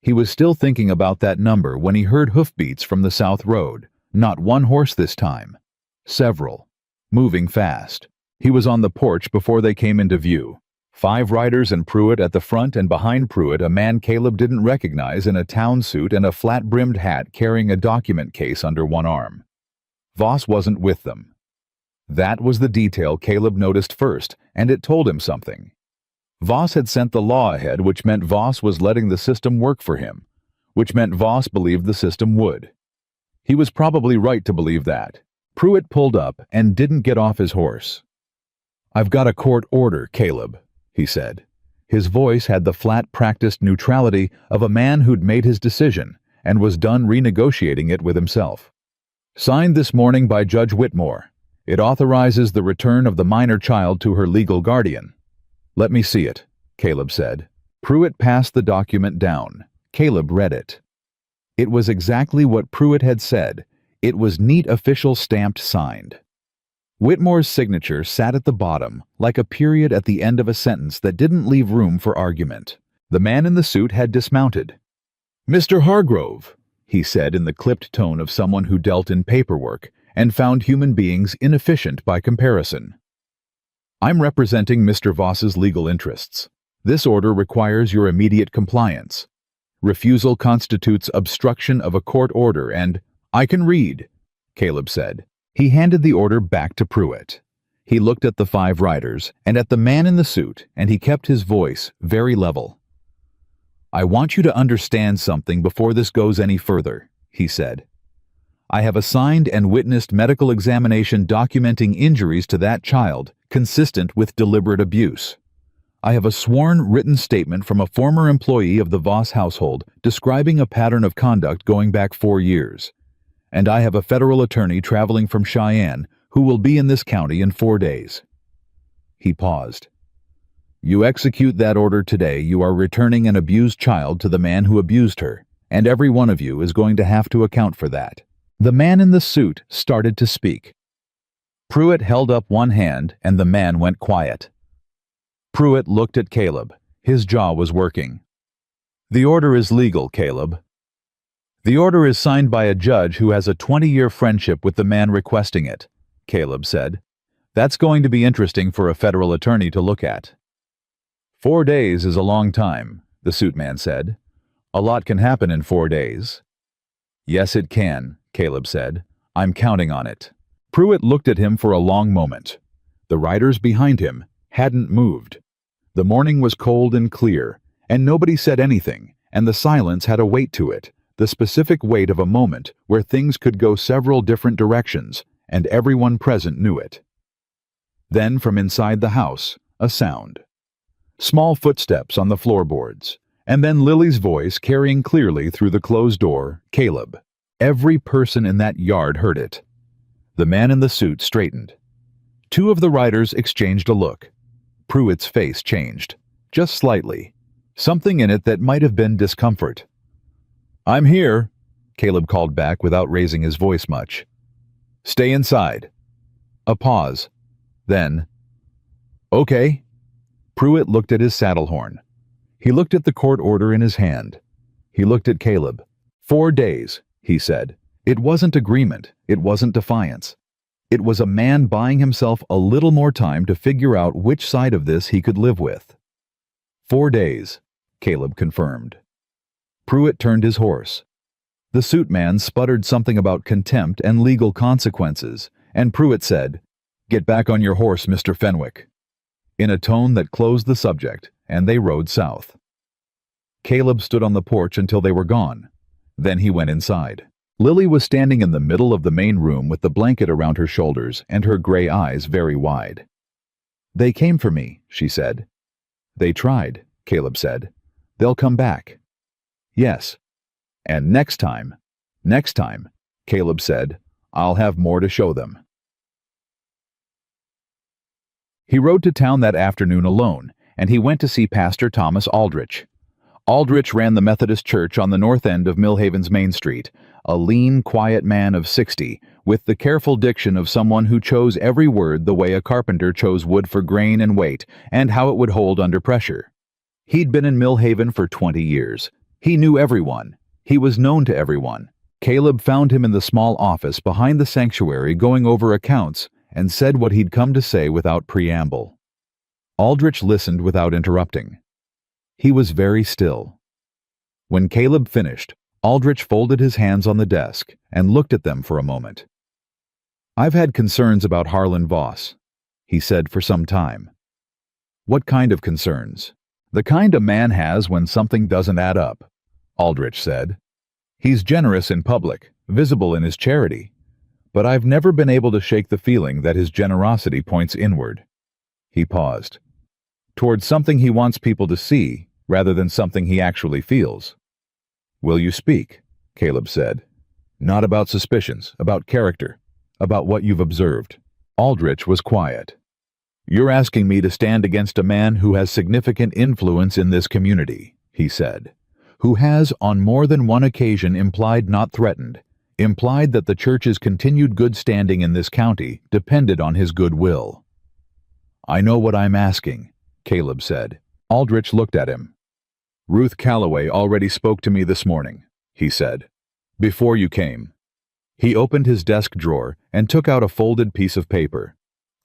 He was still thinking about that number when he heard hoofbeats from the south road. Not one horse this time. Several. Moving fast. He was on the porch before they came into view. 5 riders and Pruitt at the front, and behind Pruitt a man Caleb didn't recognize in a town suit and a flat-brimmed hat, carrying a document case under one arm. Voss wasn't with them. That was the detail Caleb noticed first, and it told him something. Voss had sent the law ahead, which meant Voss was letting the system work for him, which meant Voss believed the system would. He was probably right to believe that. Pruitt pulled up and didn't get off his horse. "I've got a court order, Caleb," he said. His voice had the flat, practiced neutrality of a man who'd made his decision and was done renegotiating it with himself. "Signed this morning by Judge Whitmore. It authorizes the return of the minor child to her legal guardian." "Let me see it," Caleb said. Pruitt passed the document down. Caleb read it. It was exactly what Pruitt had said. It was neat, official, stamped, signed. Whitmore's signature sat at the bottom, like a period at the end of a sentence that didn't leave room for argument. The man in the suit had dismounted. "Mr. Hargrove," he said in the clipped tone of someone who dealt in paperwork and found human beings inefficient by comparison. "I'm representing Mr. Voss's legal interests. This order requires your immediate compliance. Refusal constitutes obstruction of a court order and—" "I can read," Caleb said. He handed the order back to Pruitt. He looked at the 5 riders and at the man in the suit, and he kept his voice very level. "I want you to understand something before this goes any further," he said. "I have a signed and witnessed medical examination documenting injuries to that child consistent with deliberate abuse. I have a sworn written statement from a former employee of the Voss household describing a pattern of conduct going back 4 years. And I have a federal attorney traveling from Cheyenne who will be in this county in 4 days. He paused. "You execute that order today, you are returning an abused child to the man who abused her, and every one of you is going to have to account for that." The man in the suit started to speak. Pruitt held up one hand, and the man went quiet. Pruitt looked at Caleb. His jaw was working. "The order is legal, Caleb. The order is signed by a judge who has a 20-year friendship with the man requesting it," Caleb said. "That's going to be interesting for a federal attorney to look at." 4 days is a long time," the suit man said. "A lot can happen in 4 days." "Yes, it can," Caleb said. "I'm counting on it." Pruitt looked at him for a long moment. The riders behind him hadn't moved. The morning was cold and clear, and nobody said anything, and the silence had a weight to it. The specific weight of a moment where things could go several different directions, and everyone present knew it. Then from inside the house, a sound. Small footsteps on the floorboards, and then Lily's voice carrying clearly through the closed door, "Caleb." Every person in that yard heard it. The man in the suit straightened. Two of the riders exchanged a look. Pruitt's face changed, just slightly, something in it that might have been discomfort. "I'm here," Caleb called back without raising his voice much. "Stay inside." A pause. Then, "Okay." Pruitt looked at his saddle horn. He looked at the court order in his hand. He looked at Caleb. 4 days, he said. It wasn't agreement. It wasn't defiance. It was a man buying himself a little more time to figure out which side of this he could live with. 4 days, Caleb confirmed. Pruitt turned his horse. The suit man sputtered something about contempt and legal consequences, and Pruitt said, "Get back on your horse, Mr. Fenwick," in a tone that closed the subject, and they rode south. Caleb stood on the porch until they were gone. Then he went inside. Lily was standing in the middle of the main room with the blanket around her shoulders and her gray eyes very wide. "They came for me," she said. "They tried," Caleb said. "They'll come back." "Yes. And next time, Caleb said, "I'll have more to show them." He rode to town that afternoon alone, and he went to see Pastor Thomas Aldrich. Aldrich ran the Methodist church on the north end of Millhaven's Main Street, a lean, quiet man of 60, with the careful diction of someone who chose every word the way a carpenter chose wood for grain and weight, and how it would hold under pressure. He'd been in Millhaven for 20 years. He knew everyone. He was known to everyone. Caleb found him in the small office behind the sanctuary going over accounts, and said what he'd come to say without preamble. Aldrich listened without interrupting. He was very still. When Caleb finished, Aldrich folded his hands on the desk and looked at them for a moment. "I've had concerns about Harlan Voss," he said for some time. "What kind of concerns?" "The kind a man has when something doesn't add up," Aldrich said. "He's generous in public, visible in his charity, but I've never been able to shake the feeling that his generosity points inward." He paused. "Towards something he wants people to see, rather than something he actually feels." "Will you speak?" Caleb said. "Not about suspicions, about character, about what you've observed." Aldrich was quiet. "You're asking me to stand against a man who has significant influence in this community," he said, "who has on more than one occasion implied, not threatened, implied that the church's continued good standing in this county depended on his goodwill." "I know what I'm asking," Caleb said. Aldrich looked at him. "Ruth Calloway already spoke to me this morning," he said, "before you came." He opened his desk drawer and took out a folded piece of paper.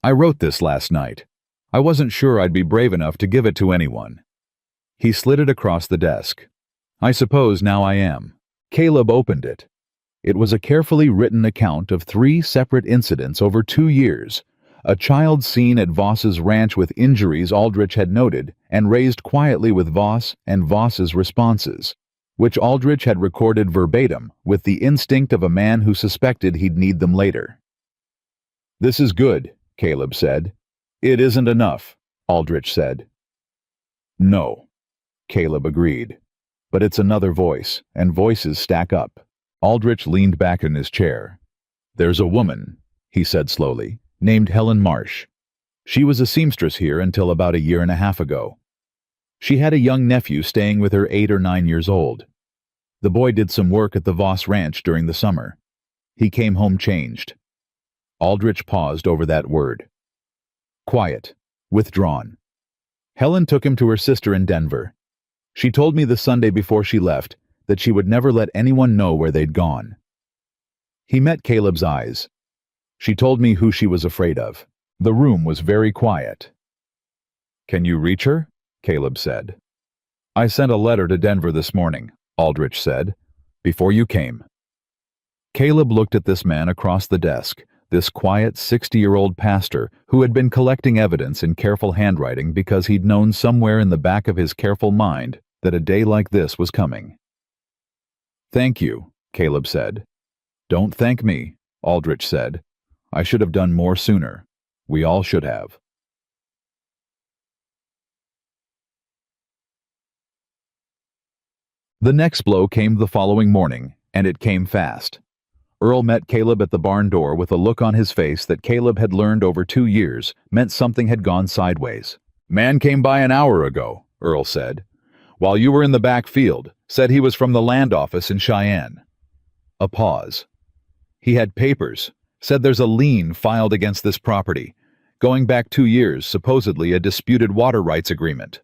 "I wrote this last night. I wasn't sure I'd be brave enough to give it to anyone." He slid it across the desk. "I suppose now I am." Caleb opened it. It was a carefully written account of 3 separate incidents over 2 years. A child seen at Voss's ranch with injuries Aldrich had noted and raised quietly with Voss and Voss's responses, which Aldrich had recorded verbatim with the instinct of a man who suspected he'd need them later. "This is good," Caleb said. "It isn't enough," Aldrich said. "No," Caleb agreed. "But it's another voice, and voices stack up." Aldrich leaned back in his chair. "There's a woman," he said slowly, "named Helen Marsh. She was a seamstress here until about a year and a half ago. She had a young nephew staying with her 8 or 9 years old. The boy did some work at the Voss ranch during the summer. He came home changed." Aldrich paused over that word. Quiet, withdrawn. "Helen took him to her sister in Denver. She told me the Sunday before she left that she would never let anyone know where they'd gone." He met Caleb's eyes. "She told me who she was afraid of." The room was very quiet. "Can you reach her?" Caleb said. "I sent a letter to Denver this morning," Aldrich said, "before you came." Caleb looked at this man across the desk, this quiet 60-year-old pastor who had been collecting evidence in careful handwriting because he'd known somewhere in the back of his careful mind that a day like this was coming. "Thank you," Caleb said. "Don't thank me," Aldrich said. I should have done more sooner. We all should have. The next blow came the following morning, and it came fast. Earl met Caleb at the barn door with a look on his face that Caleb had learned over 2 years meant something had gone sideways. "Man came by an hour ago," Earl said, "while you were in the back field, said he was from the land office in Cheyenne." A pause. "He had papers, said there's a lien filed against this property, going back 2 years, supposedly a disputed water rights agreement."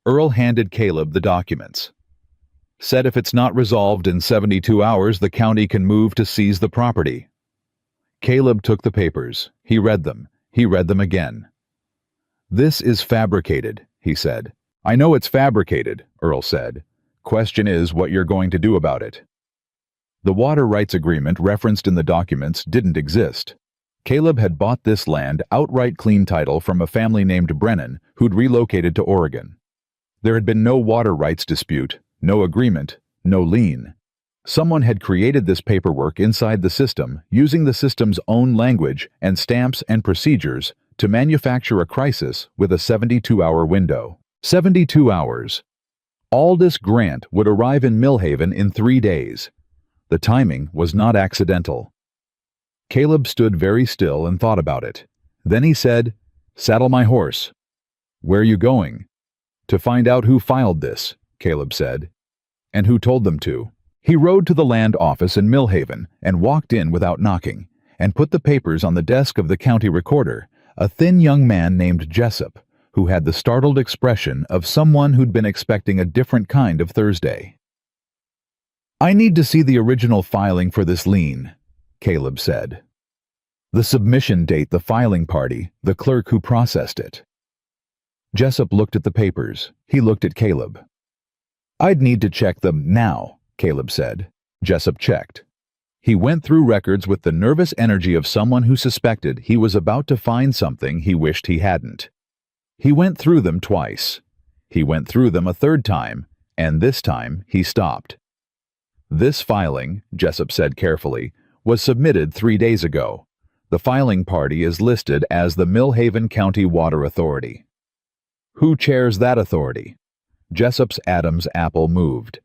Earl handed Caleb the documents. "Said if it's not resolved in 72 hours, the county can move to seize the property." Caleb took the papers. He read them. He read them again. "This is fabricated," he said. "I know it's fabricated," Earl said. "Question is what you're going to do about it." The water rights agreement referenced in the documents didn't exist. Caleb had bought this land outright clean title from a family named Brennan who'd relocated to Oregon. There had been no water rights dispute, no agreement, no lien. Someone had created this paperwork inside the system using the system's own language and stamps and procedures to manufacture a crisis with a 72-hour window. 72 hours. Aldous Grant would arrive in Millhaven in 3 days. The timing was not accidental. Caleb stood very still and thought about it. Then he said, "Saddle my horse." "Where are you going?" "To find out who filed this," Caleb said. "And who told them to." He rode to the land office in Millhaven and walked in without knocking, and put the papers on the desk of the county recorder, a thin young man named Jessup, who had the startled expression of someone who'd been expecting a different kind of Thursday. "I need to see the original filing for this lien," Caleb said. "The submission date, the filing party, the clerk who processed it." Jessup looked at the papers. He looked at Caleb. "I'd need to check them now," Caleb said. Jessup checked. He went through records with the nervous energy of someone who suspected he was about to find something he wished he hadn't. He went through them twice. He went through them a third time, and this time he stopped. "This filing," Jessup said carefully, "was submitted 3 days ago. The filing party is listed as the Millhaven County Water Authority." "Who chairs that authority?" Jessup's Adam's apple moved.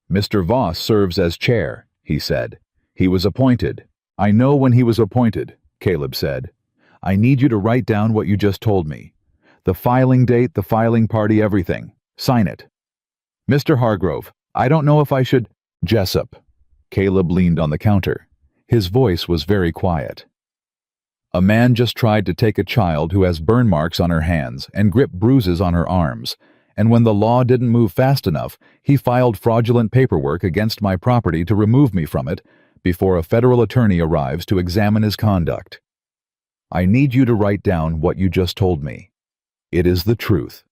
"Mr. Voss serves as chair," he said. "He was appointed." "I know when he was appointed," Caleb said. "I need you to write down what you just told me. The filing date, the filing party, everything. Sign it." "Mr. Hargrove, I don't know if I should—" "Jessup." Caleb leaned on the counter. His voice was very quiet. "A man just tried to take a child who has burn marks on her hands and grip bruises on her arms, and when the law didn't move fast enough, he filed fraudulent paperwork against my property to remove me from it before a federal attorney arrives to examine his conduct. I need you to write down what you just told me. It is the truth.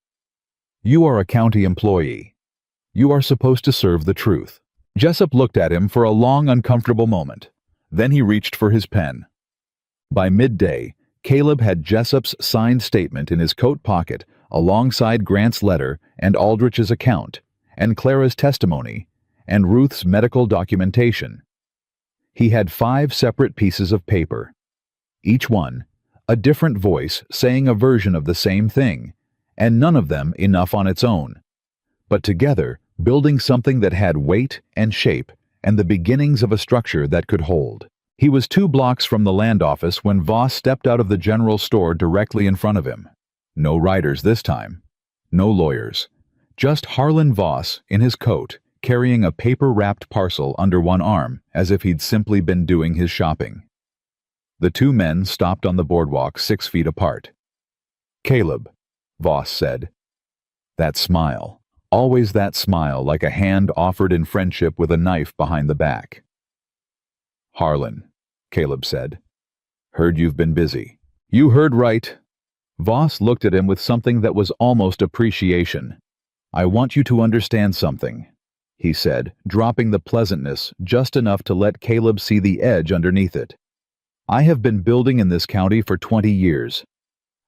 You are a county employee. You are supposed to serve the truth." Jessup looked at him for a long, uncomfortable moment. Then he reached for his pen. By midday, Caleb had Jessup's signed statement in his coat pocket alongside Grant's letter and Aldrich's account, and Clara's testimony, and Ruth's medical documentation. He had 5 separate pieces of paper. Each one, a different voice saying a version of the same thing, and none of them enough on its own, but together building something that had weight and shape and the beginnings of a structure that could hold. He was 2 blocks from the land office when Voss stepped out of the general store directly in front of him. No riders this time. No lawyers. Just Harlan Voss in his coat, carrying a paper-wrapped parcel under one arm, as if he'd simply been doing his shopping. The 2 men stopped on the boardwalk 6 feet apart. "Caleb," Voss said. That smile. Always that smile, like a hand offered in friendship with a knife behind the back. "Harlan," Caleb said. "Heard you've been busy." "You heard right." Voss looked at him with something that was almost appreciation. "I want you to understand something," he said, dropping the pleasantness just enough to let Caleb see the edge underneath it. "I have been building in this county for 20 years.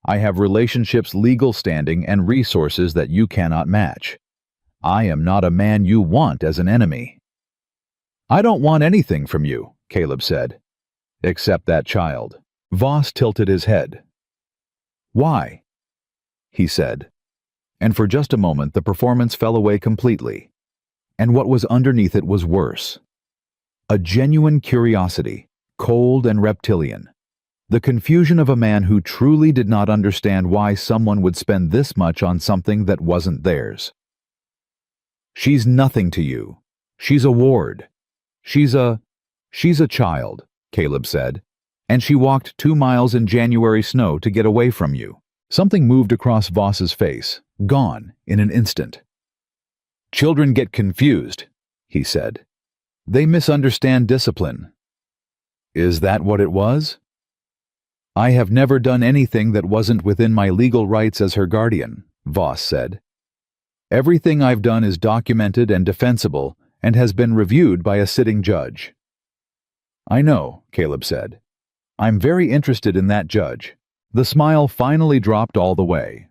I have relationships, legal standing, and resources that you cannot match. I am not a man you want as an enemy." "I don't want anything from you," Caleb said. Except that child. Voss tilted his head. Why? He said. And for just a moment the performance fell away completely. And what was underneath it was worse. A genuine curiosity, cold and reptilian. The confusion of a man who truly did not understand why someone would spend this much on something that wasn't theirs. She's nothing to you. She's a ward. She's a child, Caleb said. And she walked 2 miles in January snow to get away from you. Something moved across Voss's face, gone in an instant. Children get confused, he said. They misunderstand discipline. Is that what it was? I have never done anything that wasn't within my legal rights as her guardian, Voss said. Everything I've done is documented and defensible and has been reviewed by a sitting judge. I know, Caleb said. I'm very interested in that judge. The smile finally dropped all the way.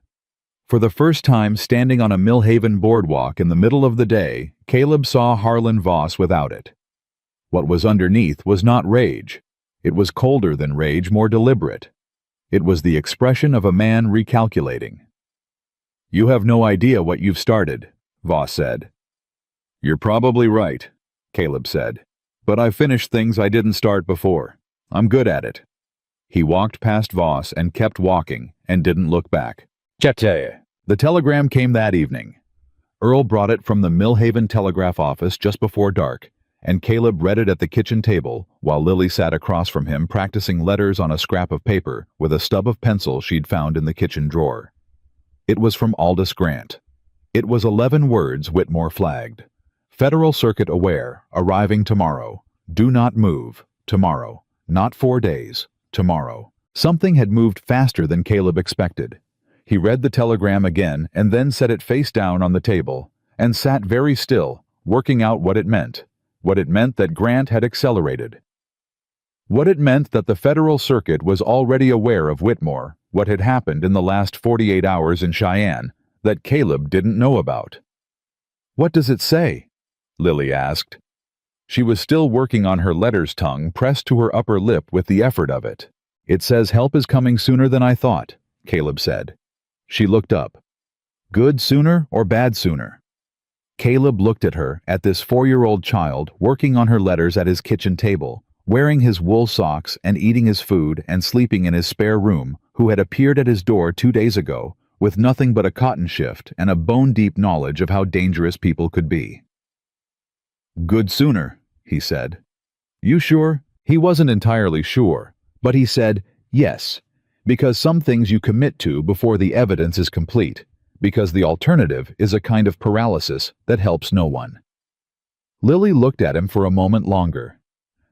For the first time standing on a Millhaven boardwalk in the middle of the day, Caleb saw Harlan Voss without it. What was underneath was not rage. It was colder than rage, more deliberate. It was the expression of a man recalculating. You have no idea what you've started, Voss said. You're probably right, Caleb said. But I've finished things I didn't start before. I'm good at it. He walked past Voss and kept walking and didn't look back. Chete. The telegram came that evening. Earl brought it from the Millhaven telegraph office just before dark, and Caleb read it at the kitchen table while Lily sat across from him practicing letters on a scrap of paper with a stub of pencil she'd found in the kitchen drawer. It was from Aldous Grant. It was 11 words Whitmore flagged. Federal Circuit aware, arriving tomorrow. Do not move, tomorrow. Not 4 days, tomorrow. Something had moved faster than Caleb expected. He read the telegram again and then set it face down on the table and sat very still, working out what it meant that Grant had accelerated. What it meant that the Federal Circuit was already aware of Whitmore, what had happened in the last 48 hours in Cheyenne, that Caleb didn't know about. What does it say? Lily asked. She was still working on her letters, tongue pressed to her upper lip with the effort of it. It says help is coming sooner than I thought, Caleb said. She looked up. Good sooner or bad sooner? Caleb looked at her, at this 4-year-old child working on her letters at his kitchen table, wearing his wool socks and eating his food and sleeping in his spare room, who had appeared at his door 2 days ago, with nothing but a cotton shift and a bone-deep knowledge of how dangerous people could be. Good sooner, he said. You sure? He wasn't entirely sure, but he said, yes, because some things you commit to before the evidence is complete, because the alternative is a kind of paralysis that helps no one. Lily looked at him for a moment longer.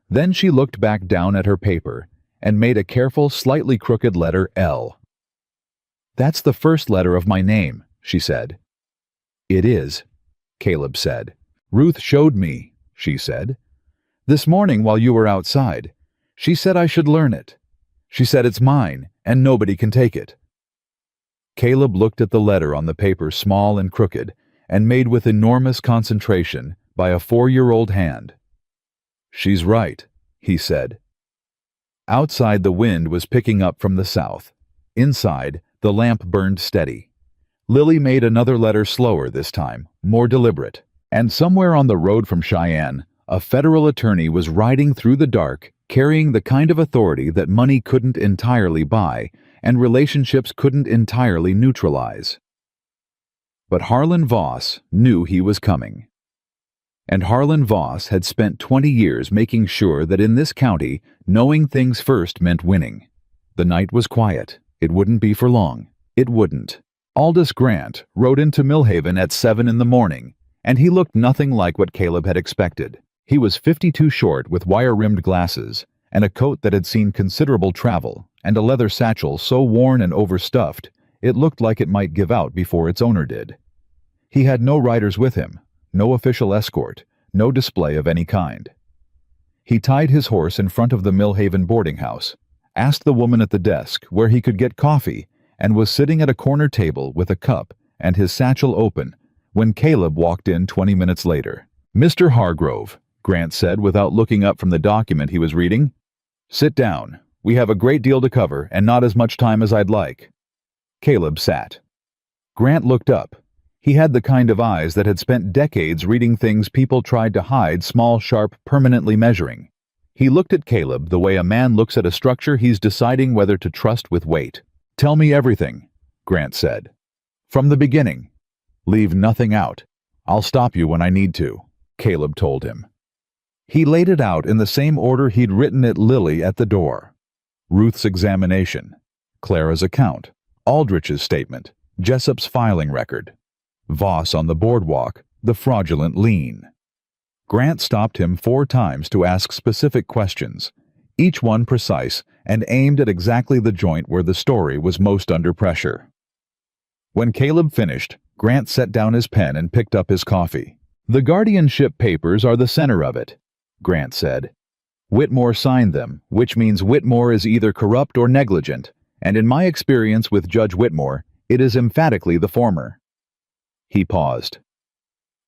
Then she looked back down at her paper and made a careful, slightly crooked letter L. That's the first letter of my name, she said. It is, Caleb said. Ruth showed me, she said. This morning while you were outside. She said I should learn it. She said it's mine, and nobody can take it. Caleb looked at the letter on the paper, small and crooked, and made with enormous concentration by a 4-year-old hand. She's right, he said. Outside the wind was picking up from the south. Inside, the lamp burned steady. Lily made another letter slower this time, more deliberate, and somewhere on the road from Cheyenne, a federal attorney was riding through the dark, carrying the kind of authority that money couldn't entirely buy and relationships couldn't entirely neutralize. But Harlan Voss knew he was coming. And Harlan Voss had spent 20 years making sure that in this county, knowing things first meant winning. The night was quiet. It wouldn't be for long. It wouldn't. Aldous Grant rode into Millhaven at 7 in the morning, and he looked nothing like what Caleb had expected. He was 52 short with wire-rimmed glasses, and a coat that had seen considerable travel, and a leather satchel so worn and overstuffed it looked like it might give out before its owner did. He had no riders with him, no official escort, no display of any kind. He tied his horse in front of the Millhaven boarding house, asked the woman at the desk where he could get coffee, and was sitting at a corner table with a cup and his satchel open when Caleb walked in 20 minutes later. Mr. Hargrove, Grant said without looking up from the document he was reading. Sit down. We have a great deal to cover and not as much time as I'd like. Caleb sat. Grant looked up. He had the kind of eyes that had spent decades reading things people tried to hide, small, sharp, permanently measuring. He looked at Caleb the way a man looks at a structure he's deciding whether to trust with weight. Tell me everything, Grant said. From the beginning. Leave nothing out. I'll stop you when I need to, Caleb told him. He laid it out in the same order he'd written it Lily at the door. Ruth's examination, Clara's account, Aldrich's statement, Jessup's filing record, Voss on the boardwalk, the fraudulent lien. Grant stopped him 4 times to ask specific questions, each one precise and aimed at exactly the joint where the story was most under pressure. When Caleb finished, Grant set down his pen and picked up his coffee. The guardianship papers are the center of it, Grant said. Whitmore signed them, which means Whitmore is either corrupt or negligent, and in my experience with Judge Whitmore, it is emphatically the former. He paused.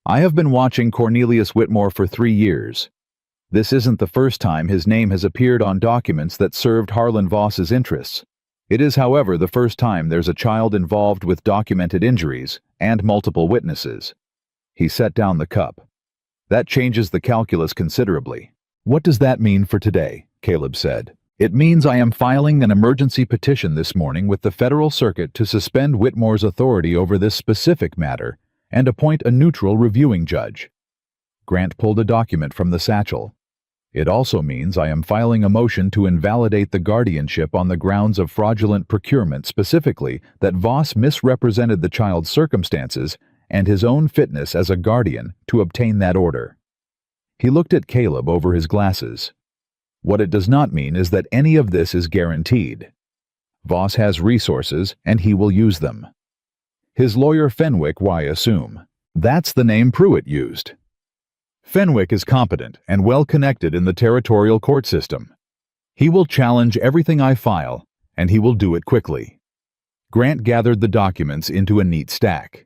I have been watching Cornelius Whitmore for 3 years. This isn't the first time his name has appeared on documents that served Harlan Voss's interests. It is, however, the first time there's a child involved with documented injuries and multiple witnesses. He set down the cup. That changes the calculus considerably. What does that mean for today? Caleb said. It means I am filing an emergency petition this morning with the Federal Circuit to suspend Whitmore's authority over this specific matter and appoint a neutral reviewing judge. Grant pulled a document from the satchel. It also means I am filing a motion to invalidate the guardianship on the grounds of fraudulent procurement, specifically that Voss misrepresented the child's circumstances and his own fitness as a guardian to obtain that order. He looked at Caleb over his glasses. What it does not mean is that any of this is guaranteed. Voss has resources, and he will use them. His lawyer Fenwick, why assume? That's the name Pruitt used. Fenwick is competent and well-connected in the territorial court system. He will challenge everything I file, and he will do it quickly. Grant gathered the documents into a neat stack.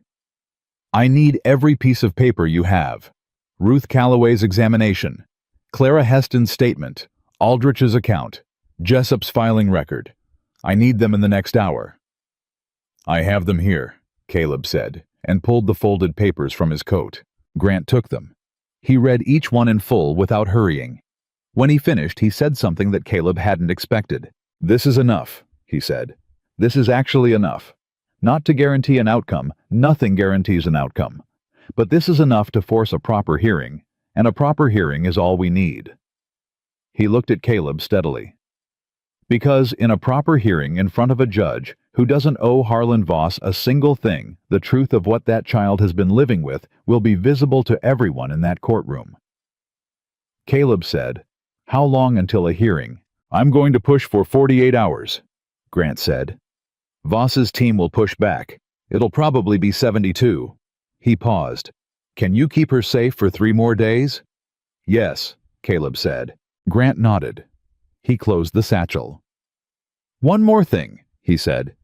I need every piece of paper you have. Ruth Calloway's examination, Clara Heston's statement, Aldrich's account, Jessup's filing record. I need them in the next hour. I have them here, Caleb said, and pulled the folded papers from his coat. Grant took them. He read each one in full without hurrying. When he finished, he said something that Caleb hadn't expected. This is enough, he said. This is actually enough. Not to guarantee an outcome, nothing guarantees an outcome. But this is enough to force a proper hearing, and a proper hearing is all we need. He looked at Caleb steadily. Because in a proper hearing in front of a judge who doesn't owe Harlan Voss a single thing, the truth of what that child has been living with will be visible to everyone in that courtroom. Caleb said, How long until a hearing? I'm going to push for 48 hours, Grant said. Voss's team will push back. It'll probably be 72. He paused. Can you keep her safe for 3 more days? Yes, Caleb said. Grant nodded. He closed the satchel. One more thing, he said,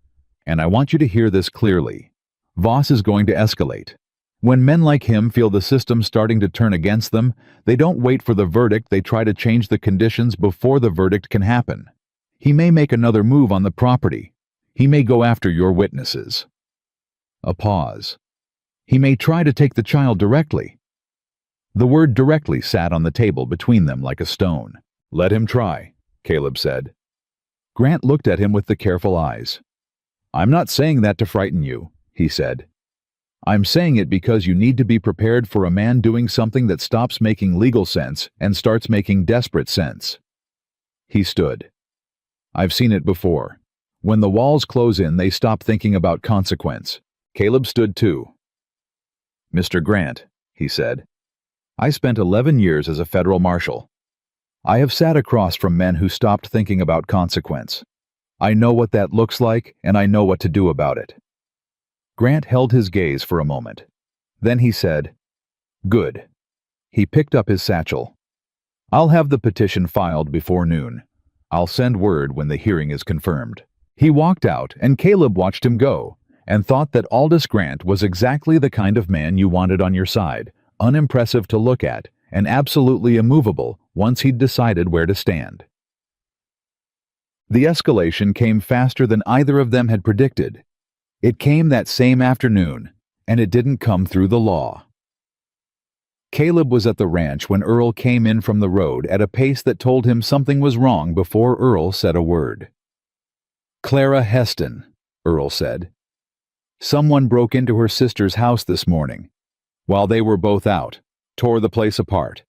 and I want you to hear this clearly. Voss is going to escalate. When men like him feel the system starting to turn against them, they don't wait for the verdict, they try to change the conditions before the verdict can happen. He may make another move on the property. He may go after your witnesses. A pause. He may try to take the child directly. The word directly sat on the table between them like a stone. Let him try, Caleb said. Grant looked at him with the careful eyes. I'm not saying that to frighten you, he said. I'm saying it because you need to be prepared for a man doing something that stops making legal sense and starts making desperate sense. He stood. I've seen it before. When the walls close in, they stop thinking about consequence. Caleb stood too. Mr. Grant, he said, I spent 11 years as a federal marshal. I have sat across from men who stopped thinking about consequence. I know what that looks like, and I know what to do about it. Grant held his gaze for a moment. Then he said, Good. He picked up his satchel. I'll have the petition filed before noon. I'll send word when the hearing is confirmed. He walked out, and Caleb watched him go, and thought that Aldous Grant was exactly the kind of man you wanted on your side, unimpressive to look at, and absolutely immovable once he'd decided where to stand. The escalation came faster than either of them had predicted. It came that same afternoon, and it didn't come through the law. Caleb was at the ranch when Earl came in from the road at a pace that told him something was wrong before Earl said a word. "Clara Heston," Earl said. "Someone broke into her sister's house this morning, while they were both out, tore the place apart."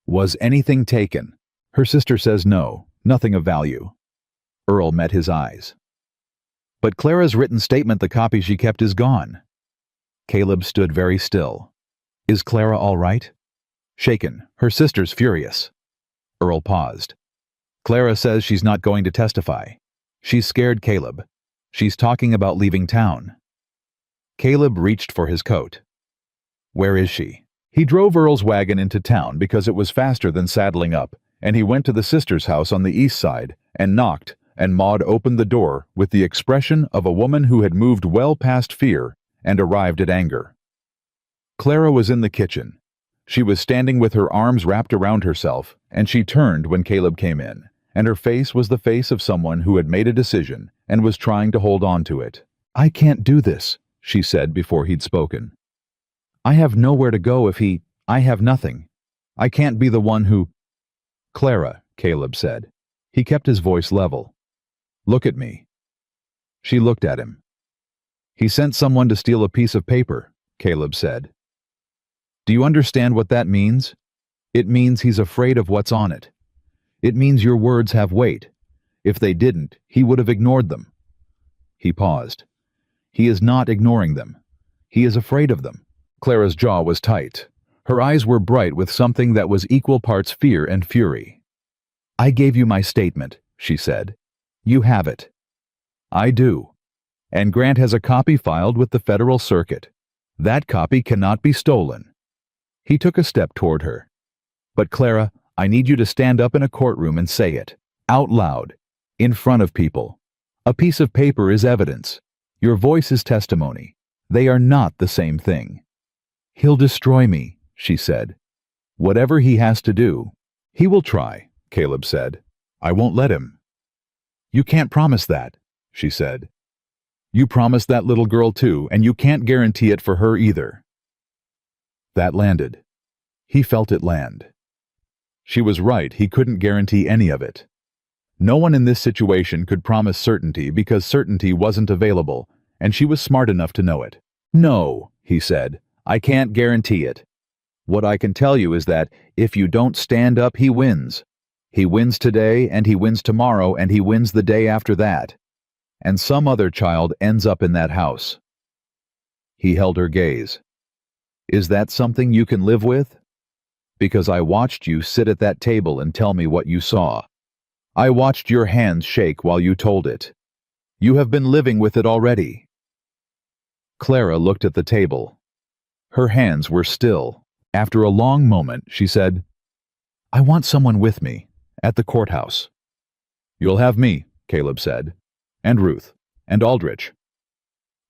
"Was anything taken?" "Her sister says no, nothing of value." Earl met his eyes. "But Clara's written statement, the copy she kept, is gone." Caleb stood very still. "Is Clara all right?" "Shaken. Her sister's furious." Earl paused. "Clara says she's not going to testify. She's scared, Caleb. She's talking about leaving town." Caleb reached for his coat. "Where is she?" He drove Earl's wagon into town because it was faster than saddling up, and he went to the sister's house on the east side and knocked, and Maud opened the door with the expression of a woman who had moved well past fear and arrived at anger. Clara was in the kitchen. She was standing with her arms wrapped around herself, and she turned when Caleb came in, and her face was the face of someone who had made a decision and was trying to hold on to it. "I can't do this," she said before he'd spoken. "I have nowhere to go if I have nothing. I can't be the one who—" "Clara," Caleb said. He kept his voice level. "Look at me." She looked at him. "He sent someone to steal a piece of paper," Caleb said. "Do you understand what that means? It means he's afraid of what's on it. It means your words have weight. If they didn't, he would have ignored them." He paused. "He is not ignoring them. He is afraid of them." Clara's jaw was tight. Her eyes were bright with something that was equal parts fear and fury. "I gave you my statement," she said. "You have it." "I do. And Grant has a copy filed with the Federal Circuit. That copy cannot be stolen." He took a step toward her. "But Clara, I need you to stand up in a courtroom and say it, out loud, in front of people. A piece of paper is evidence. Your voice is testimony. They are not the same thing." "He'll destroy me," she said. "Whatever he has to do." "He will try," Caleb said. "I won't let him." "You can't promise that," she said. "You promised that little girl too, and you can't guarantee it for her either." That landed. He felt it land. She was right, he couldn't guarantee any of it. No one in this situation could promise certainty because certainty wasn't available, and she was smart enough to know it. "No," he said, "I can't guarantee it. What I can tell you is that if you don't stand up, he wins. He wins today, and he wins tomorrow, and he wins the day after that. And some other child ends up in that house." He held her gaze. "Is that something you can live with? Because I watched you sit at that table and tell me what you saw. I watched your hands shake while you told it. You have been living with it already." Clara looked at the table. Her hands were still. After a long moment, she said, "I want someone with me, at the courthouse." "You'll have me," Caleb said, "and Ruth, and Aldrich.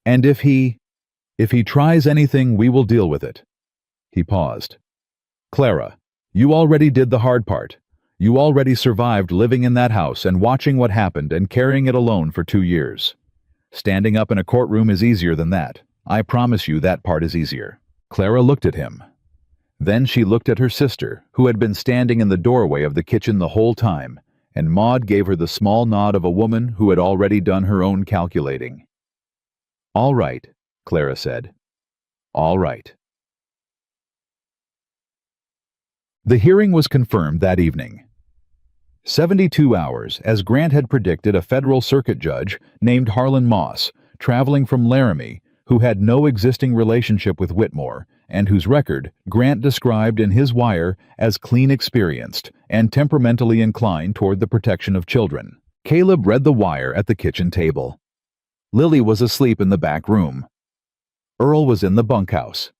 And if he tries anything, we will deal with it." He paused. "Clara, you already did the hard part. You already survived living in that house and watching what happened and carrying it alone for 2 years. Standing up in a courtroom is easier than that. I promise you that part is easier." Clara looked at him. Then she looked at her sister, who had been standing in the doorway of the kitchen the whole time, and Maud gave her the small nod of a woman who had already done her own calculating. "All right," Clara said. "All right." The hearing was confirmed that evening. 72 hours, as Grant had predicted, a federal circuit judge named Harlan Moss, traveling from Laramie, who had no existing relationship with Whitmore, and whose record Grant described in his wire as clean experienced and temperamentally inclined toward the protection of children. Caleb read the wire at the kitchen table. Lily was asleep in the back room. Earl was in the bunkhouse.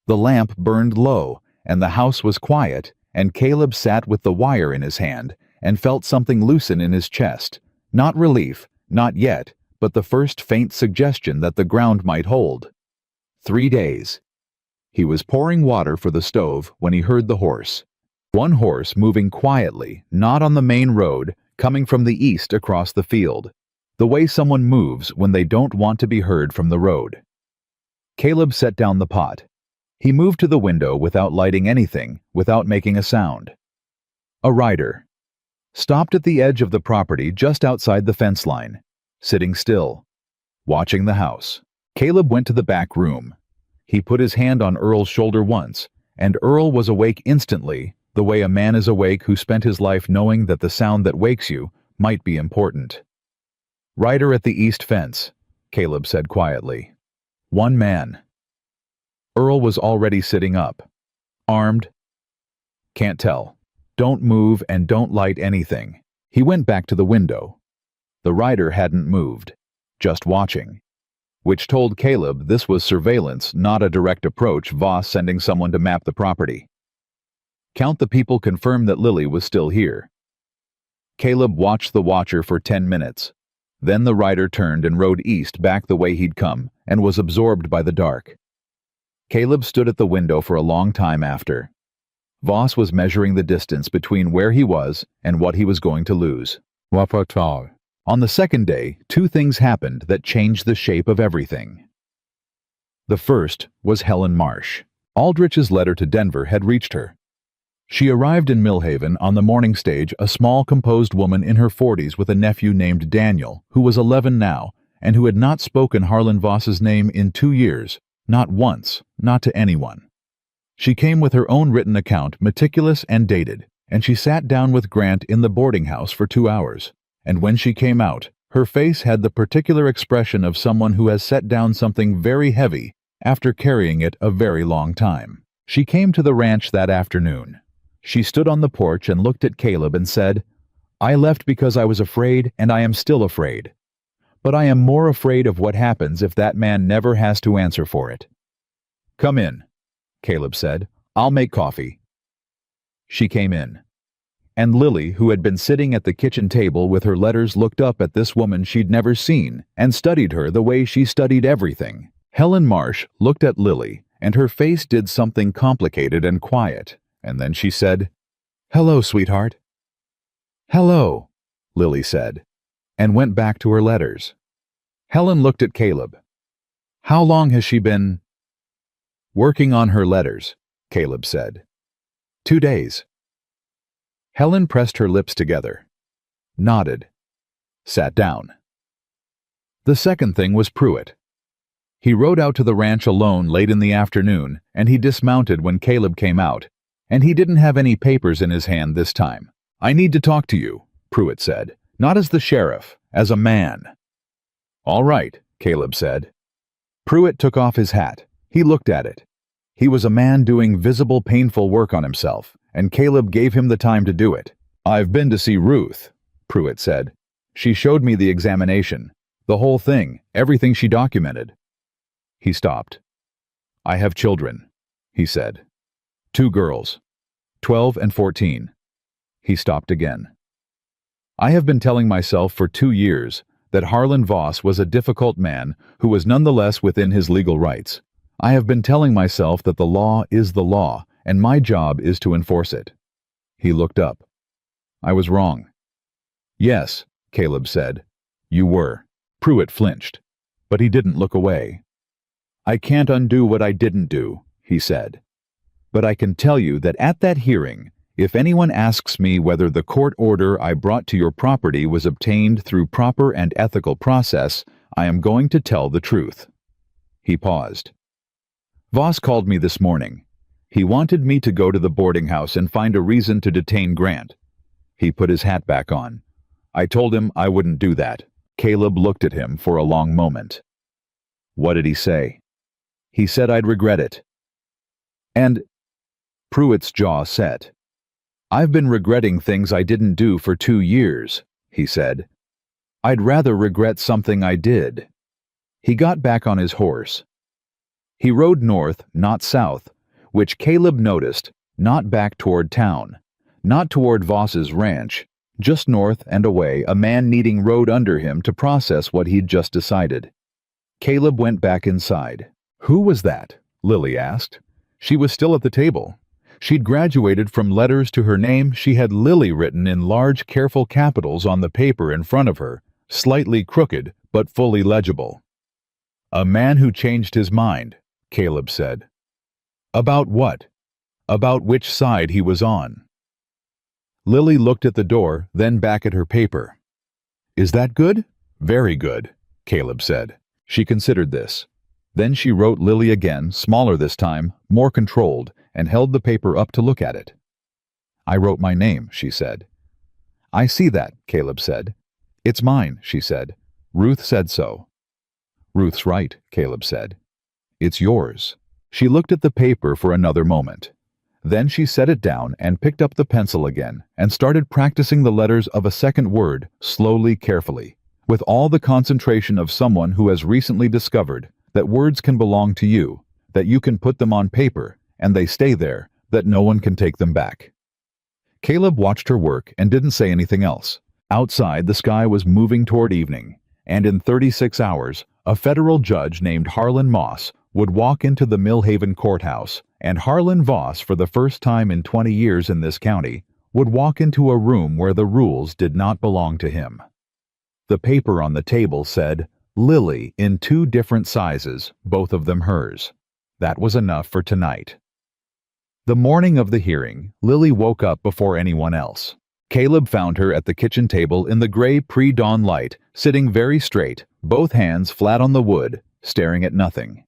The lamp burned low, and the house was quiet, and Caleb sat with the wire in his hand and felt something loosen in his chest. Not relief, not yet, but the first faint suggestion that the ground might hold. 3 days. He was pouring water for the stove when he heard the horse. One horse moving quietly, not on the main road, coming from the east across the field, the way someone moves when they don't want to be heard from the road. Caleb set down the pot. He moved to the window without lighting anything, without making a sound. A rider stopped at the edge of the property just outside the fence line, sitting still, watching the house. Caleb went to the back room. He put his hand on Earl's shoulder once, and Earl was awake instantly, the way a man is awake who spent his life knowing that the sound that wakes you might be important. "Rider at the east fence," Caleb said quietly. "One man." Earl was already sitting up. "Armed?" "Can't tell. Don't move and don't light anything." He went back to the window. The rider hadn't moved, just watching, which told Caleb this was surveillance, not a direct approach, Voss sending someone to map the property. Count the people confirmed that Lily was still here. Caleb watched the watcher for 10 minutes. Then the rider turned and rode east back the way he'd come and was absorbed by the dark. Caleb stood at the window for a long time after. Voss was measuring the distance between where he was and what he was going to lose. On the second day, two things happened that changed the shape of everything. The first was Helen Marsh. Aldrich's letter to Denver had reached her. She arrived in Millhaven on the morning stage, a small, composed woman in her 40s with a nephew named Daniel, who was 11 now, and who had not spoken Harlan Voss's name in 2 years, not once, not to anyone. She came with her own written account, meticulous and dated, and she sat down with Grant in the boarding house for 2 hours. And when she came out, her face had the particular expression of someone who has set down something very heavy after carrying it a very long time. She came to the ranch that afternoon. She stood on the porch and looked at Caleb and said, "I left because I was afraid, and I am still afraid. But I am more afraid of what happens if that man never has to answer for it." "Come in," Caleb said. "I'll make coffee." She came in. And Lily, who had been sitting at the kitchen table with her letters, looked up at this woman she'd never seen and studied her the way she studied everything. Helen Marsh looked at Lily, and her face did something complicated and quiet, and then she said, "Hello, sweetheart." "Hello," Lily said, and went back to her letters. Helen looked at Caleb. "How long has she been?" "Working on her letters," Caleb said. "2 days." Helen pressed her lips together, nodded, sat down. The second thing was Pruitt. He rode out to the ranch alone late in the afternoon, and he dismounted when Caleb came out, and he didn't have any papers in his hand this time. "I need to talk to you," Pruitt said, "not as the sheriff, as a man." "All right," Caleb said. Pruitt took off his hat. He looked at it. He was a man doing visible, painful work on himself, and Caleb gave him the time to do it. "I've been to see Ruth," Pruitt said. "She showed me the examination, the whole thing, everything she documented." He stopped. "I have children," he said. "2 girls, 12 and 14. He stopped again. "I have been telling myself for 2 years that Harlan Voss was a difficult man who was nonetheless within his legal rights. I have been telling myself that the law is the law, and my job is to enforce it." He looked up. "I was wrong." "Yes," Caleb said. "You were." Pruitt flinched, but he didn't look away. "I can't undo what I didn't do," he said. "But I can tell you that at that hearing, if anyone asks me whether the court order I brought to your property was obtained through proper and ethical process, I am going to tell the truth." He paused. "Voss called me this morning. He wanted me to go to the boarding house and find a reason to detain Grant." He put his hat back on. "I told him I wouldn't do that." Caleb looked at him for a long moment. "What did he say?" "He said I'd regret it." "And—" Pruitt's jaw set. "I've been regretting things I didn't do for 2 years," he said. "I'd rather regret something I did." He got back on his horse. He rode north, not south, which Caleb noticed, not back toward town, not toward Voss's ranch, just north and away, a man needing road under him to process what he'd just decided. Caleb went back inside. "Who was that?" Lily asked. She was still at the table. She'd graduated from letters to her name she had Lily written in large, careful capitals on the paper in front of her, slightly crooked but fully legible. "A man who changed his mind," Caleb said. "About what? About which side he was on." Lily looked at the door, then back at her paper. "Is that good?" "Very good," Caleb said. She considered this. Then she wrote Lily again, smaller this time, more controlled, and held the paper up to look at it. "I wrote my name," she said. "I see that," Caleb said. "It's mine," she said. "Ruth said so." "Ruth's right," Caleb said. "It's yours." She looked at the paper for another moment. Then she set it down and picked up the pencil again and started practicing the letters of a second word, slowly, carefully, with all the concentration of someone who has recently discovered that words can belong to you, that you can put them on paper, and they stay there, that no one can take them back. Caleb watched her work and didn't say anything else. Outside, the sky was moving toward evening, and in 36 hours, a federal judge named Harlan Moss would walk into the Millhaven courthouse, and Harlan Voss, for the first time in 20 years in this county, would walk into a room where the rules did not belong to him. The paper on the table said, "Lily," in 2 different sizes, both of them hers. That was enough for tonight. The morning of the hearing, Lily woke up before anyone else. Caleb found her at the kitchen table in the gray pre-dawn light, sitting very straight, both hands flat on the wood, staring at nothing.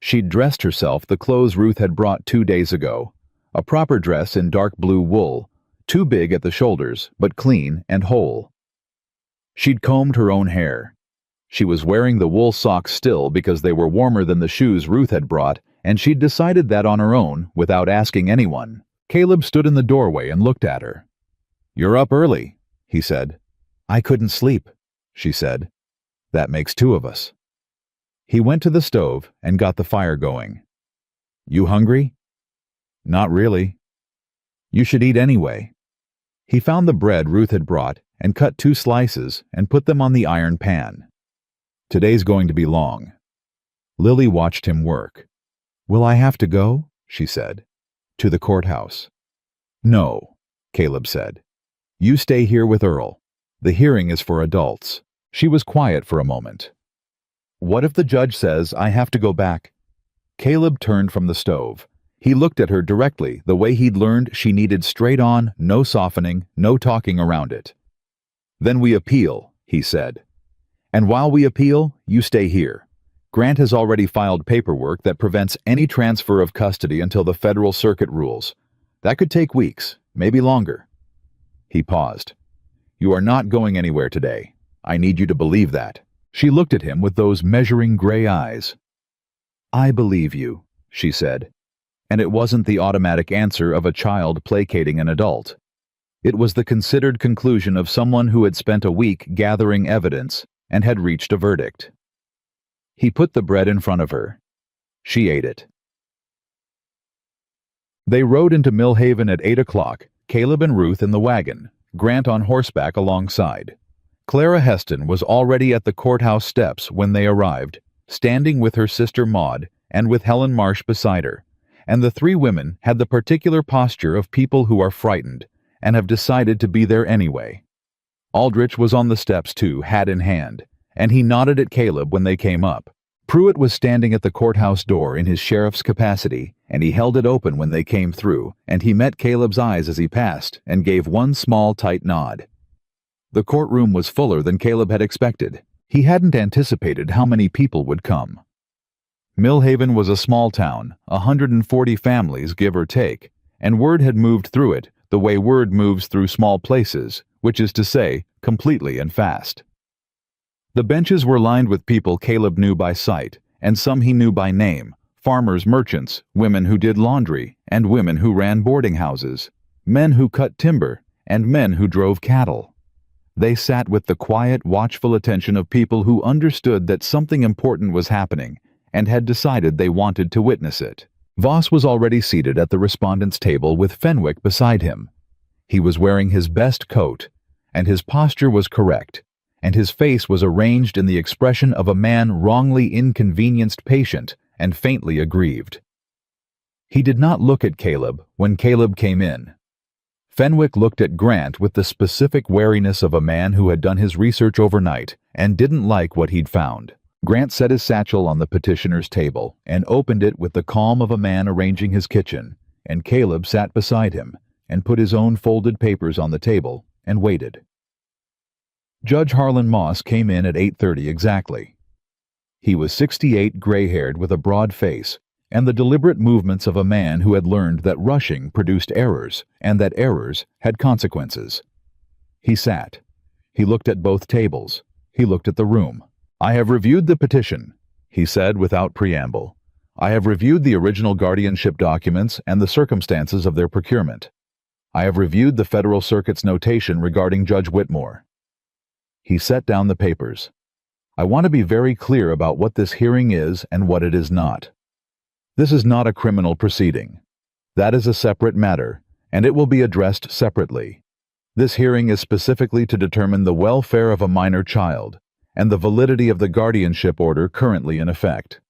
She'd dressed herself the clothes Ruth had brought 2 days ago, a proper dress in dark blue wool, too big at the shoulders, but clean and whole. She'd combed her own hair. She was wearing the wool socks still because they were warmer than the shoes Ruth had brought, and she'd decided that on her own, without asking anyone. Caleb stood in the doorway and looked at her. "You're up early," he said. "I couldn't sleep," she said. "That makes 2 of us." He went to the stove and got the fire going. "You hungry?" "Not really." "You should eat anyway." He found the bread Ruth had brought and cut 2 slices and put them on the iron pan. "Today's going to be long." Lily watched him work. "Will I have to go?" she said. "To the courthouse." "No," Caleb said. "You stay here with Earl. The hearing is for adults." She was quiet for a moment. "What if the judge says I have to go back?" Caleb turned from the stove. He looked at her directly, the way he'd learned she needed straight on, no softening, no talking around it. "Then we appeal," he said. "And while we appeal, you stay here. Grant has already filed paperwork that prevents any transfer of custody until the federal circuit rules. That could take weeks, maybe longer." He paused. "You are not going anywhere today. I need you to believe that." She looked at him with those measuring gray eyes. "I believe you," she said. And it wasn't the automatic answer of a child placating an adult. It was the considered conclusion of someone who had spent a week gathering evidence and had reached a verdict. He put the bread in front of her. She ate it. They rode into Millhaven at 8 o'clock, Caleb and Ruth in the wagon, Grant on horseback alongside. Clara Heston was already at the courthouse steps when they arrived, standing with her sister Maud and with Helen Marsh beside her, and the 3 women had the particular posture of people who are frightened and have decided to be there anyway. Aldrich was on the steps too, hat in hand, and he nodded at Caleb when they came up. Pruitt was standing at the courthouse door in his sheriff's capacity, and he held it open when they came through, and he met Caleb's eyes as he passed and gave one small, tight nod. The courtroom was fuller than Caleb had expected. He hadn't anticipated how many people would come. Millhaven was a small town, 140 families, give or take, and word had moved through it the way word moves through small places, which is to say, completely and fast. The benches were lined with people Caleb knew by sight, and some he knew by name, farmers, merchants, women who did laundry, and women who ran boarding houses, men who cut timber, and men who drove cattle. They sat with the quiet, watchful attention of people who understood that something important was happening and had decided they wanted to witness it. Voss was already seated at the respondents' table with Fenwick beside him. He was wearing his best coat, and his posture was correct, and his face was arranged in the expression of a man wrongly inconvenienced patient and faintly aggrieved. He did not look at Caleb when Caleb came in. Fenwick looked at Grant with the specific wariness of a man who had done his research overnight and didn't like what he'd found. Grant set his satchel on the petitioner's table and opened it with the calm of a man arranging his kitchen, and Caleb sat beside him and put his own folded papers on the table and waited. Judge Harlan Moss came in at 8:30 exactly. He was 68, gray-haired with a broad face, and the deliberate movements of a man who had learned that rushing produced errors and that errors had consequences. He sat. He looked at both tables. He looked at the room. "I have reviewed the petition," he said without preamble. "I have reviewed the original guardianship documents and the circumstances of their procurement. I have reviewed the Federal Circuit's notation regarding Judge Whitmore." He set down the papers. "I want to be very clear about what this hearing is and what it is not. This is not a criminal proceeding. That is a separate matter, and it will be addressed separately. This hearing is specifically to determine the welfare of a minor child and the validity of the guardianship order currently in effect."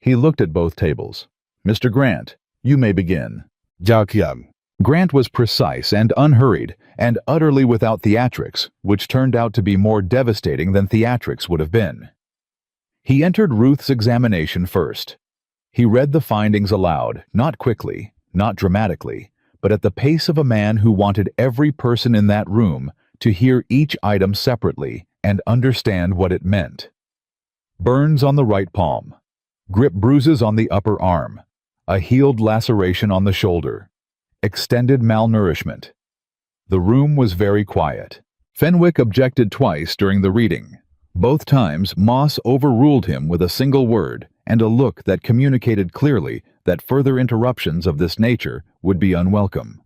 He looked at both tables. "Mr. Grant, you may begin." Jakyang. Grant was precise and unhurried and utterly without theatrics, which turned out to be more devastating than theatrics would have been. He entered Ruth's examination first. He read the findings aloud, not quickly, not dramatically, but at the pace of a man who wanted every person in that room to hear each item separately and understand what it meant. Burns on the right palm. Grip bruises on the upper arm. A healed laceration on the shoulder. Extended malnourishment. The room was very quiet. Fenwick objected twice during the reading. Both times, Moss overruled him with a single word and a look that communicated clearly that further interruptions of this nature would be unwelcome.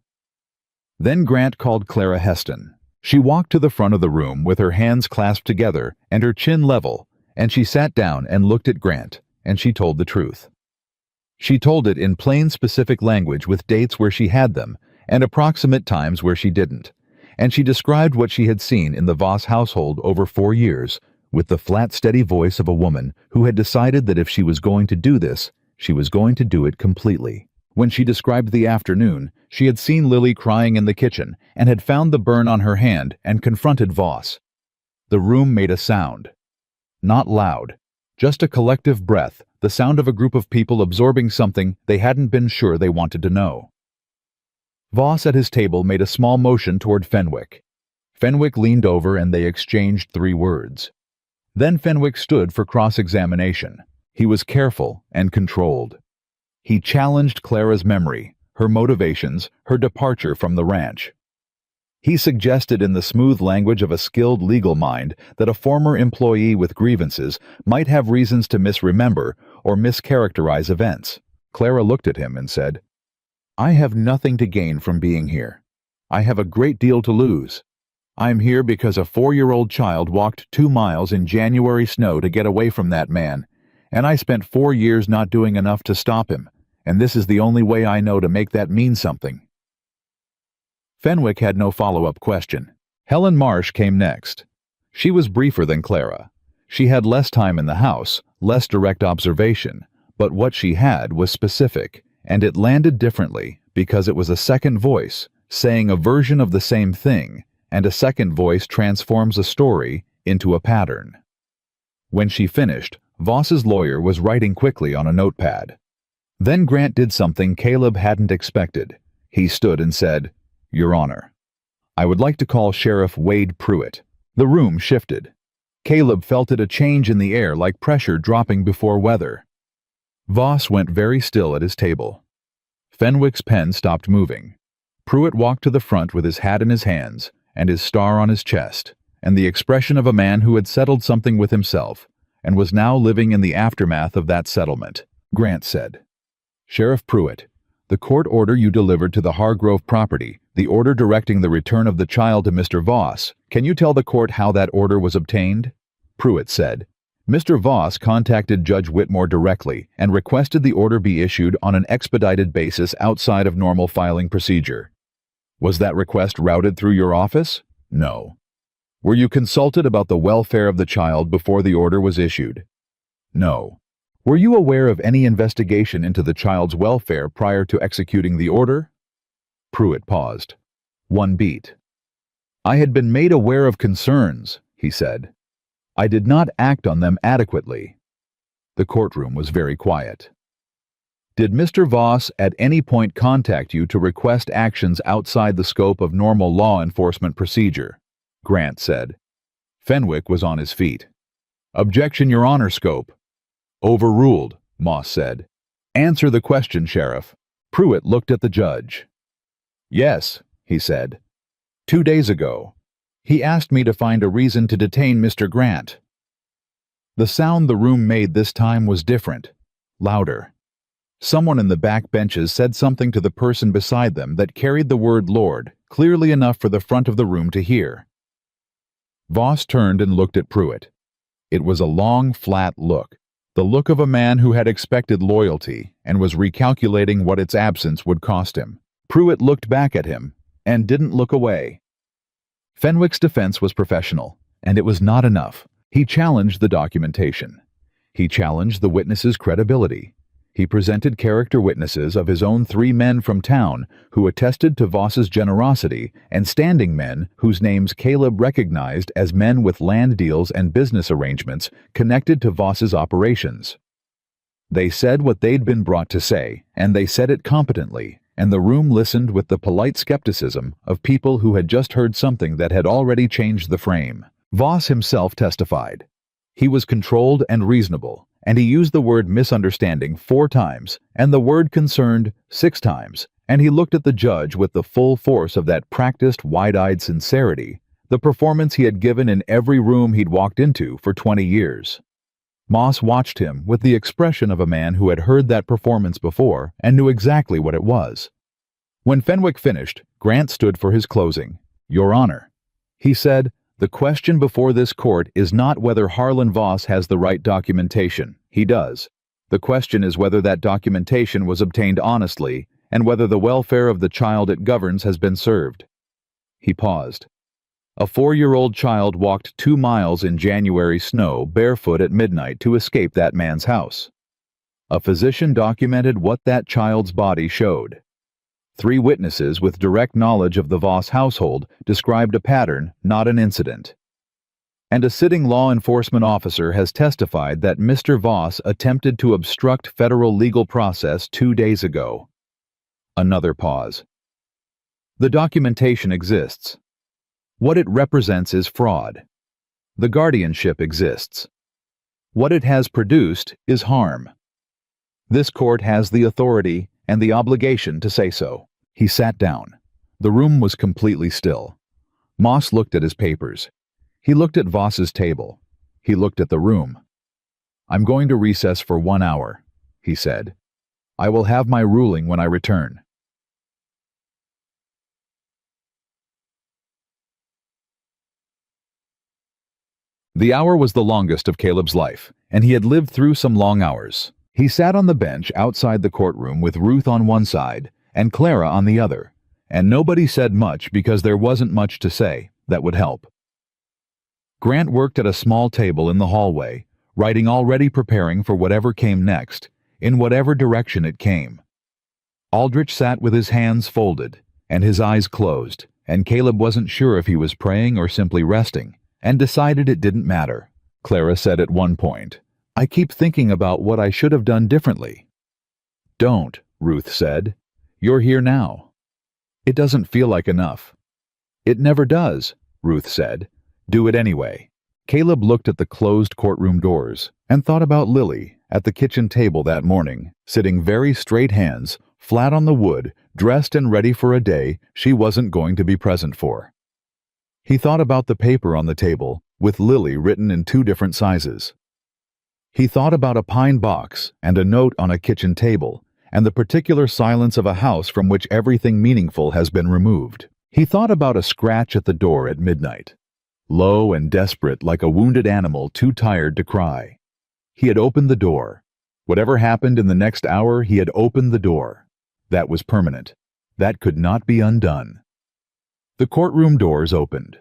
Then Grant called Clara Heston. She walked to the front of the room with her hands clasped together and her chin level, and she sat down and looked at Grant, and she told the truth. She told it in plain specific language with dates where she had them and approximate times where she didn't, and she described what she had seen in the Voss household over 4 years with the flat, steady voice of a woman who had decided that if she was going to do this, she was going to do it completely. When she described the afternoon, she had seen Lily crying in the kitchen and had found the burn on her hand and confronted Voss. The room made a sound. Not loud, just a collective breath, the sound of a group of people absorbing something they hadn't been sure they wanted to know. Voss at his table made a small motion toward Fenwick. Fenwick leaned over and they exchanged 3 words. Then Fenwick stood for cross-examination. He was careful and controlled. He challenged Clara's memory, her motivations, her departure from the ranch. He suggested in the smooth language of a skilled legal mind that a former employee with grievances might have reasons to misremember or mischaracterize events. Clara looked at him and said, "I have nothing to gain from being here. I have a great deal to lose. I'm here because a 4-year-old child walked 2 miles in January snow to get away from that man, and I spent 4 years not doing enough to stop him, and this is the only way I know to make that mean something." Fenwick had no follow-up question. Helen Marsh came next. She was briefer than Clara. She had less time in the house, less direct observation, but what she had was specific, and it landed differently because it was a second voice saying a version of the same thing, and a second voice transforms a story into a pattern. When she finished, Voss's lawyer was writing quickly on a notepad. Then Grant did something Caleb hadn't expected. He stood and said, "Your Honor, I would like to call Sheriff Wade Pruitt." The room shifted. Caleb felt it a change in the air like pressure dropping before weather. Voss went very still at his table. Fenwick's pen stopped moving. Pruitt walked to the front with his hat in his hands and his star on his chest, and the expression of a man who had settled something with himself and was now living in the aftermath of that settlement. Grant said, "Sheriff Pruitt, the court order you delivered to the Hargrove property, the order directing the return of the child to Mr. Voss, can you tell the court how that order was obtained?" Pruitt said, "Mr. Voss contacted Judge Whitmore directly and requested the order be issued on an expedited basis outside of normal filing procedure. Was that request routed through your office? No. Were you consulted about the welfare of the child before the order was issued? No. Were you aware of any investigation into the child's welfare prior to executing the order? Pruitt paused. One beat. I had been made aware of concerns, he said. I did not act on them adequately. The courtroom was very quiet. Did Mr. Voss at any point contact you to request actions outside the scope of normal law enforcement procedure? Grant said. Fenwick was on his feet. Objection, Your Honor, scope. Overruled, Moss said. Answer the question, Sheriff. Pruitt looked at the judge. Yes, he said. 2 days ago. He asked me to find a reason to detain Mr. Grant. The sound the room made this time was different, louder. Someone in the back benches said something to the person beside them that carried the word Lord clearly enough for the front of the room to hear. Voss turned and looked at Pruitt. It was a long, flat look, the look of a man who had expected loyalty and was recalculating what its absence would cost him. Pruitt looked back at him and didn't look away. Fenwick's defense was professional, and it was not enough. He challenged the documentation. He challenged the witnesses' credibility. He presented character witnesses of his own 3 men from town who attested to Voss's generosity and standing men whose names Caleb recognized as men with land deals and business arrangements connected to Voss's operations. They said what they'd been brought to say, and they said it competently, and the room listened with the polite skepticism of people who had just heard something that had already changed the frame. Voss himself testified. He was controlled and reasonable, and he used the word misunderstanding 4 times, and the word concerned 6 times, and he looked at the judge with the full force of that practiced, wide-eyed sincerity, the performance he had given in every room he'd walked into for 20 years. Moss watched him with the expression of a man who had heard that performance before and knew exactly what it was. When Fenwick finished, Grant stood for his closing. Your Honor, he said, the question before this court is not whether Harlan Voss has the right documentation. He does. The question is whether that documentation was obtained honestly and whether the welfare of the child it governs has been served. He paused. A 4-year-old child walked 2 miles in January snow barefoot at midnight to escape that man's house. A physician documented what that child's body showed. 3 witnesses with direct knowledge of the Voss household described a pattern, not an incident. And a sitting law enforcement officer has testified that Mr. Voss attempted to obstruct federal legal process 2 days ago. Another pause. The documentation exists. What it represents is fraud. The guardianship exists. What it has produced is harm. This court has the authority and the obligation to say so. He sat down. The room was completely still. Moss looked at his papers. He looked at Voss's table. He looked at the room. I'm going to recess for 1 hour, he said. I will have my ruling when I return. The hour was the longest of Caleb's life, and he had lived through some long hours. He sat on the bench outside the courtroom with Ruth on one side and Clara on the other, and nobody said much because there wasn't much to say that would help. Grant worked at a small table in the hallway, writing already preparing for whatever came next, in whatever direction it came. Aldrich sat with his hands folded and his eyes closed, and Caleb wasn't sure if he was praying or simply resting, and decided it didn't matter. Clara said at one point, I keep thinking about what I should have done differently. Don't, Ruth said. You're here now. It doesn't feel like enough. It never does, Ruth said. Do it anyway. Caleb looked at the closed courtroom doors and thought about Lily at the kitchen table that morning, sitting very straight hands, flat on the wood, dressed and ready for a day she wasn't going to be present for. He thought about the paper on the table, with Lily written in 2 different sizes. He thought about a pine box and a note on a kitchen table, and the particular silence of a house from which everything meaningful has been removed. He thought about a scratch at the door at midnight, low and desperate like a wounded animal too tired to cry. He had opened the door. Whatever happened in the next hour, he had opened the door. That was permanent. That could not be undone. The courtroom doors opened.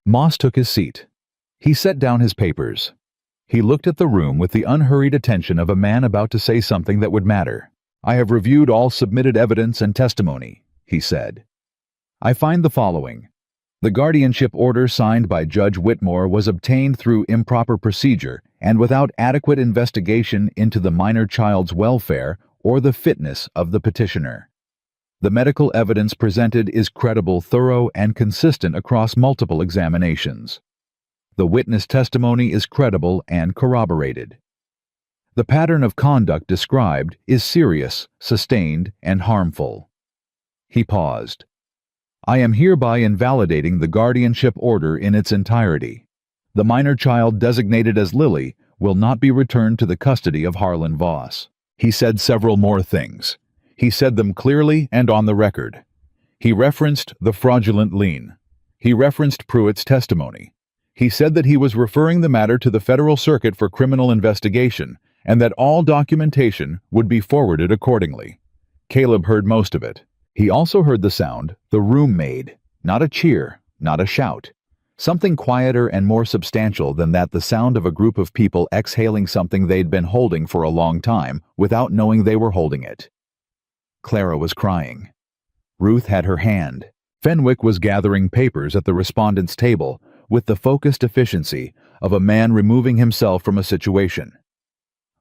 Moss took his seat. He set down his papers. He looked at the room with the unhurried attention of a man about to say something that would matter. "I have reviewed all submitted evidence and testimony," he said. "I find the following. The guardianship order signed by Judge Whitmore was obtained through improper procedure and without adequate investigation into the minor child's welfare or the fitness of the petitioner. The medical evidence presented is credible, thorough, and consistent across multiple examinations. The witness testimony is credible and corroborated. The pattern of conduct described is serious, sustained, and harmful." He paused. "I am hereby invalidating the guardianship order in its entirety. The minor child designated as Lily will not be returned to the custody of Harlan Voss." He said several more things. He said them clearly and on the record. He referenced the fraudulent lien. He referenced Pruitt's testimony. He said that he was referring the matter to the Federal Circuit for criminal investigation and that all documentation would be forwarded accordingly. Caleb heard most of it. He also heard the sound the room made, not a cheer, not a shout. Something quieter and more substantial than that, the sound of a group of people exhaling something they'd been holding for a long time without knowing they were holding it. Clara was crying. Ruth had her hand. Fenwick was gathering papers at the respondent's table with the focused efficiency of a man removing himself from a situation.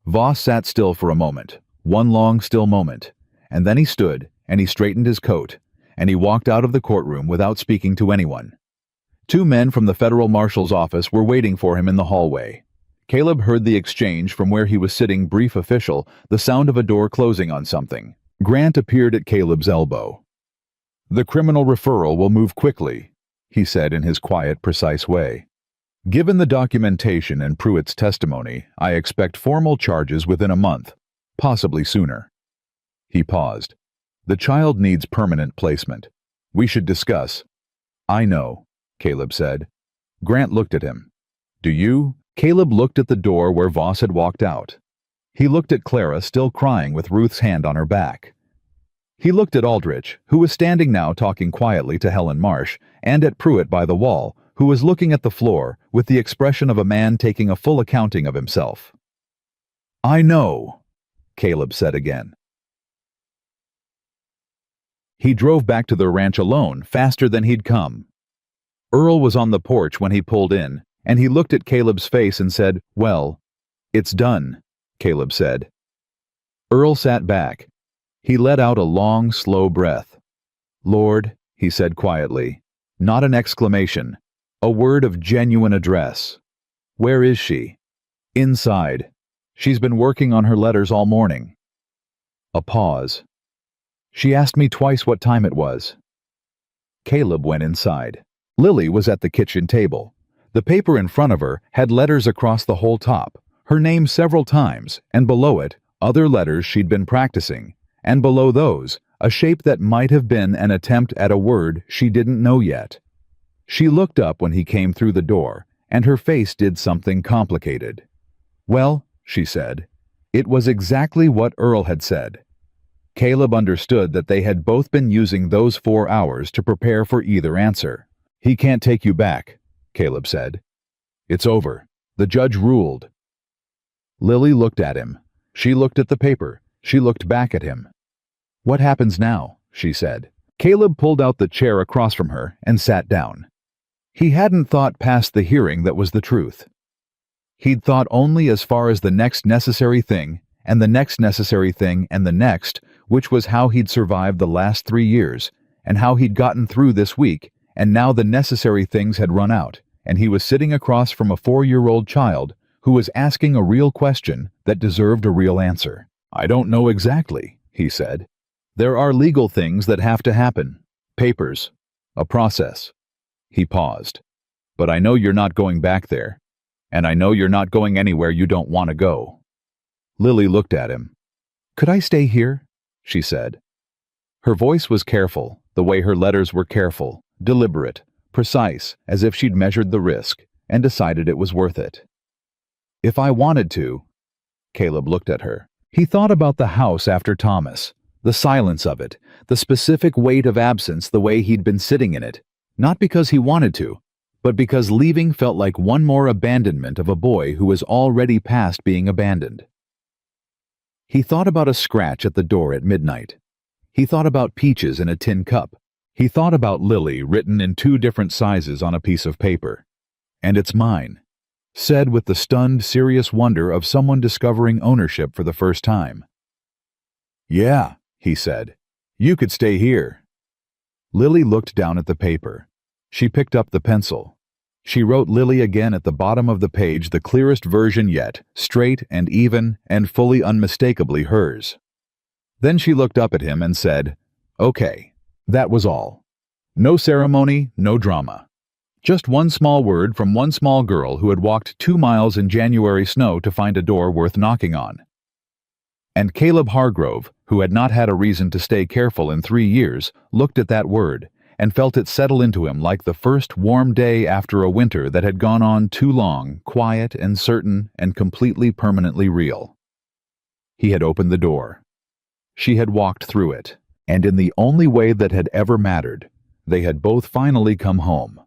Voss sat still for a moment, one long still moment, and then he stood and he straightened his coat, and he walked out of the courtroom without speaking to anyone. 2 men from the federal marshal's office were waiting for him in the hallway. Caleb heard the exchange from where he was sitting, brief, official, the sound of a door closing on something. Grant appeared at Caleb's elbow. "The criminal referral will move quickly," he said in his quiet, precise way. "Given the documentation and Pruitt's testimony, I expect formal charges within a month, possibly sooner." He paused. "The child needs permanent placement. We should discuss." "I know," Caleb said. Grant looked at him. "Do you?" Caleb looked at the door where Voss had walked out. He looked at Clara, still crying with Ruth's hand on her back. He looked at Aldrich, who was standing now talking quietly to Helen Marsh, and at Pruitt by the wall, who was looking at the floor with the expression of a man taking a full accounting of himself. "I know," Caleb said again. He drove back to the ranch alone, faster than he'd come. Earl was on the porch when he pulled in, and he looked at Caleb's face and said, "Well, it's done," Caleb said. Earl sat back. He let out a long, slow breath. "Lord," he said quietly, not an exclamation, a word of genuine address. "Where is she?" "Inside. She's been working on her letters all morning." A pause. "She asked me twice what time it was." Caleb went inside. Lily was at the kitchen table. The paper in front of her had letters across the whole top, her name several times, and below it, other letters she'd been practicing, and below those, a shape that might have been an attempt at a word she didn't know yet. She looked up when he came through the door, and her face did something complicated. "Well," she said, it was exactly what Earl had said. Caleb understood that they had both been using those 4 hours to prepare for either answer. "He can't take you back," Caleb said. "It's over. The judge ruled." Lily looked at him. She looked at the paper. She looked back at him. "What happens now?" she said. Caleb pulled out the chair across from her and sat down. He hadn't thought past the hearing that was the truth. He'd thought only as far as the next necessary thing, and the next necessary thing, and the next, which was how he'd survived the last 3 years, and how he'd gotten through this week, and now the necessary things had run out, and he was sitting across from a 4-year-old child who was asking a real question that deserved a real answer. "I don't know exactly," he said. "There are legal things that have to happen. Papers. A process." He paused. "But I know you're not going back there. And I know you're not going anywhere you don't want to go." Lily looked at him. "Could I stay here?" she said. Her voice was careful, the way her letters were careful, deliberate, precise, as if she'd measured the risk and decided it was worth it. "If I wanted to." Caleb looked at her. He thought about the house after Thomas, the silence of it, the specific weight of absence, the way he'd been sitting in it, not because he wanted to, but because leaving felt like one more abandonment of a boy who was already past being abandoned. He thought about a scratch at the door at midnight. He thought about peaches in a tin cup. He thought about Lily written in 2 different sizes on a piece of paper. "And it's mine," said with the stunned, serious wonder of someone discovering ownership for the first time. "Yeah," he said. "You could stay here." Lily looked down at the paper. She picked up the pencil. She wrote Lily again at the bottom of the page, the clearest version yet, straight and even and fully unmistakably hers. Then she looked up at him and said, "Okay." That was all. No ceremony, no drama. Just one small word from one small girl who had walked 2 miles in January snow to find a door worth knocking on. And Caleb Hargrove, who had not had a reason to stay careful in 3 years, looked at that word and felt it settle into him like the first warm day after a winter that had gone on too long, quiet and certain and completely permanently real. He had opened the door. She had walked through it, and in the only way that had ever mattered, they had both finally come home,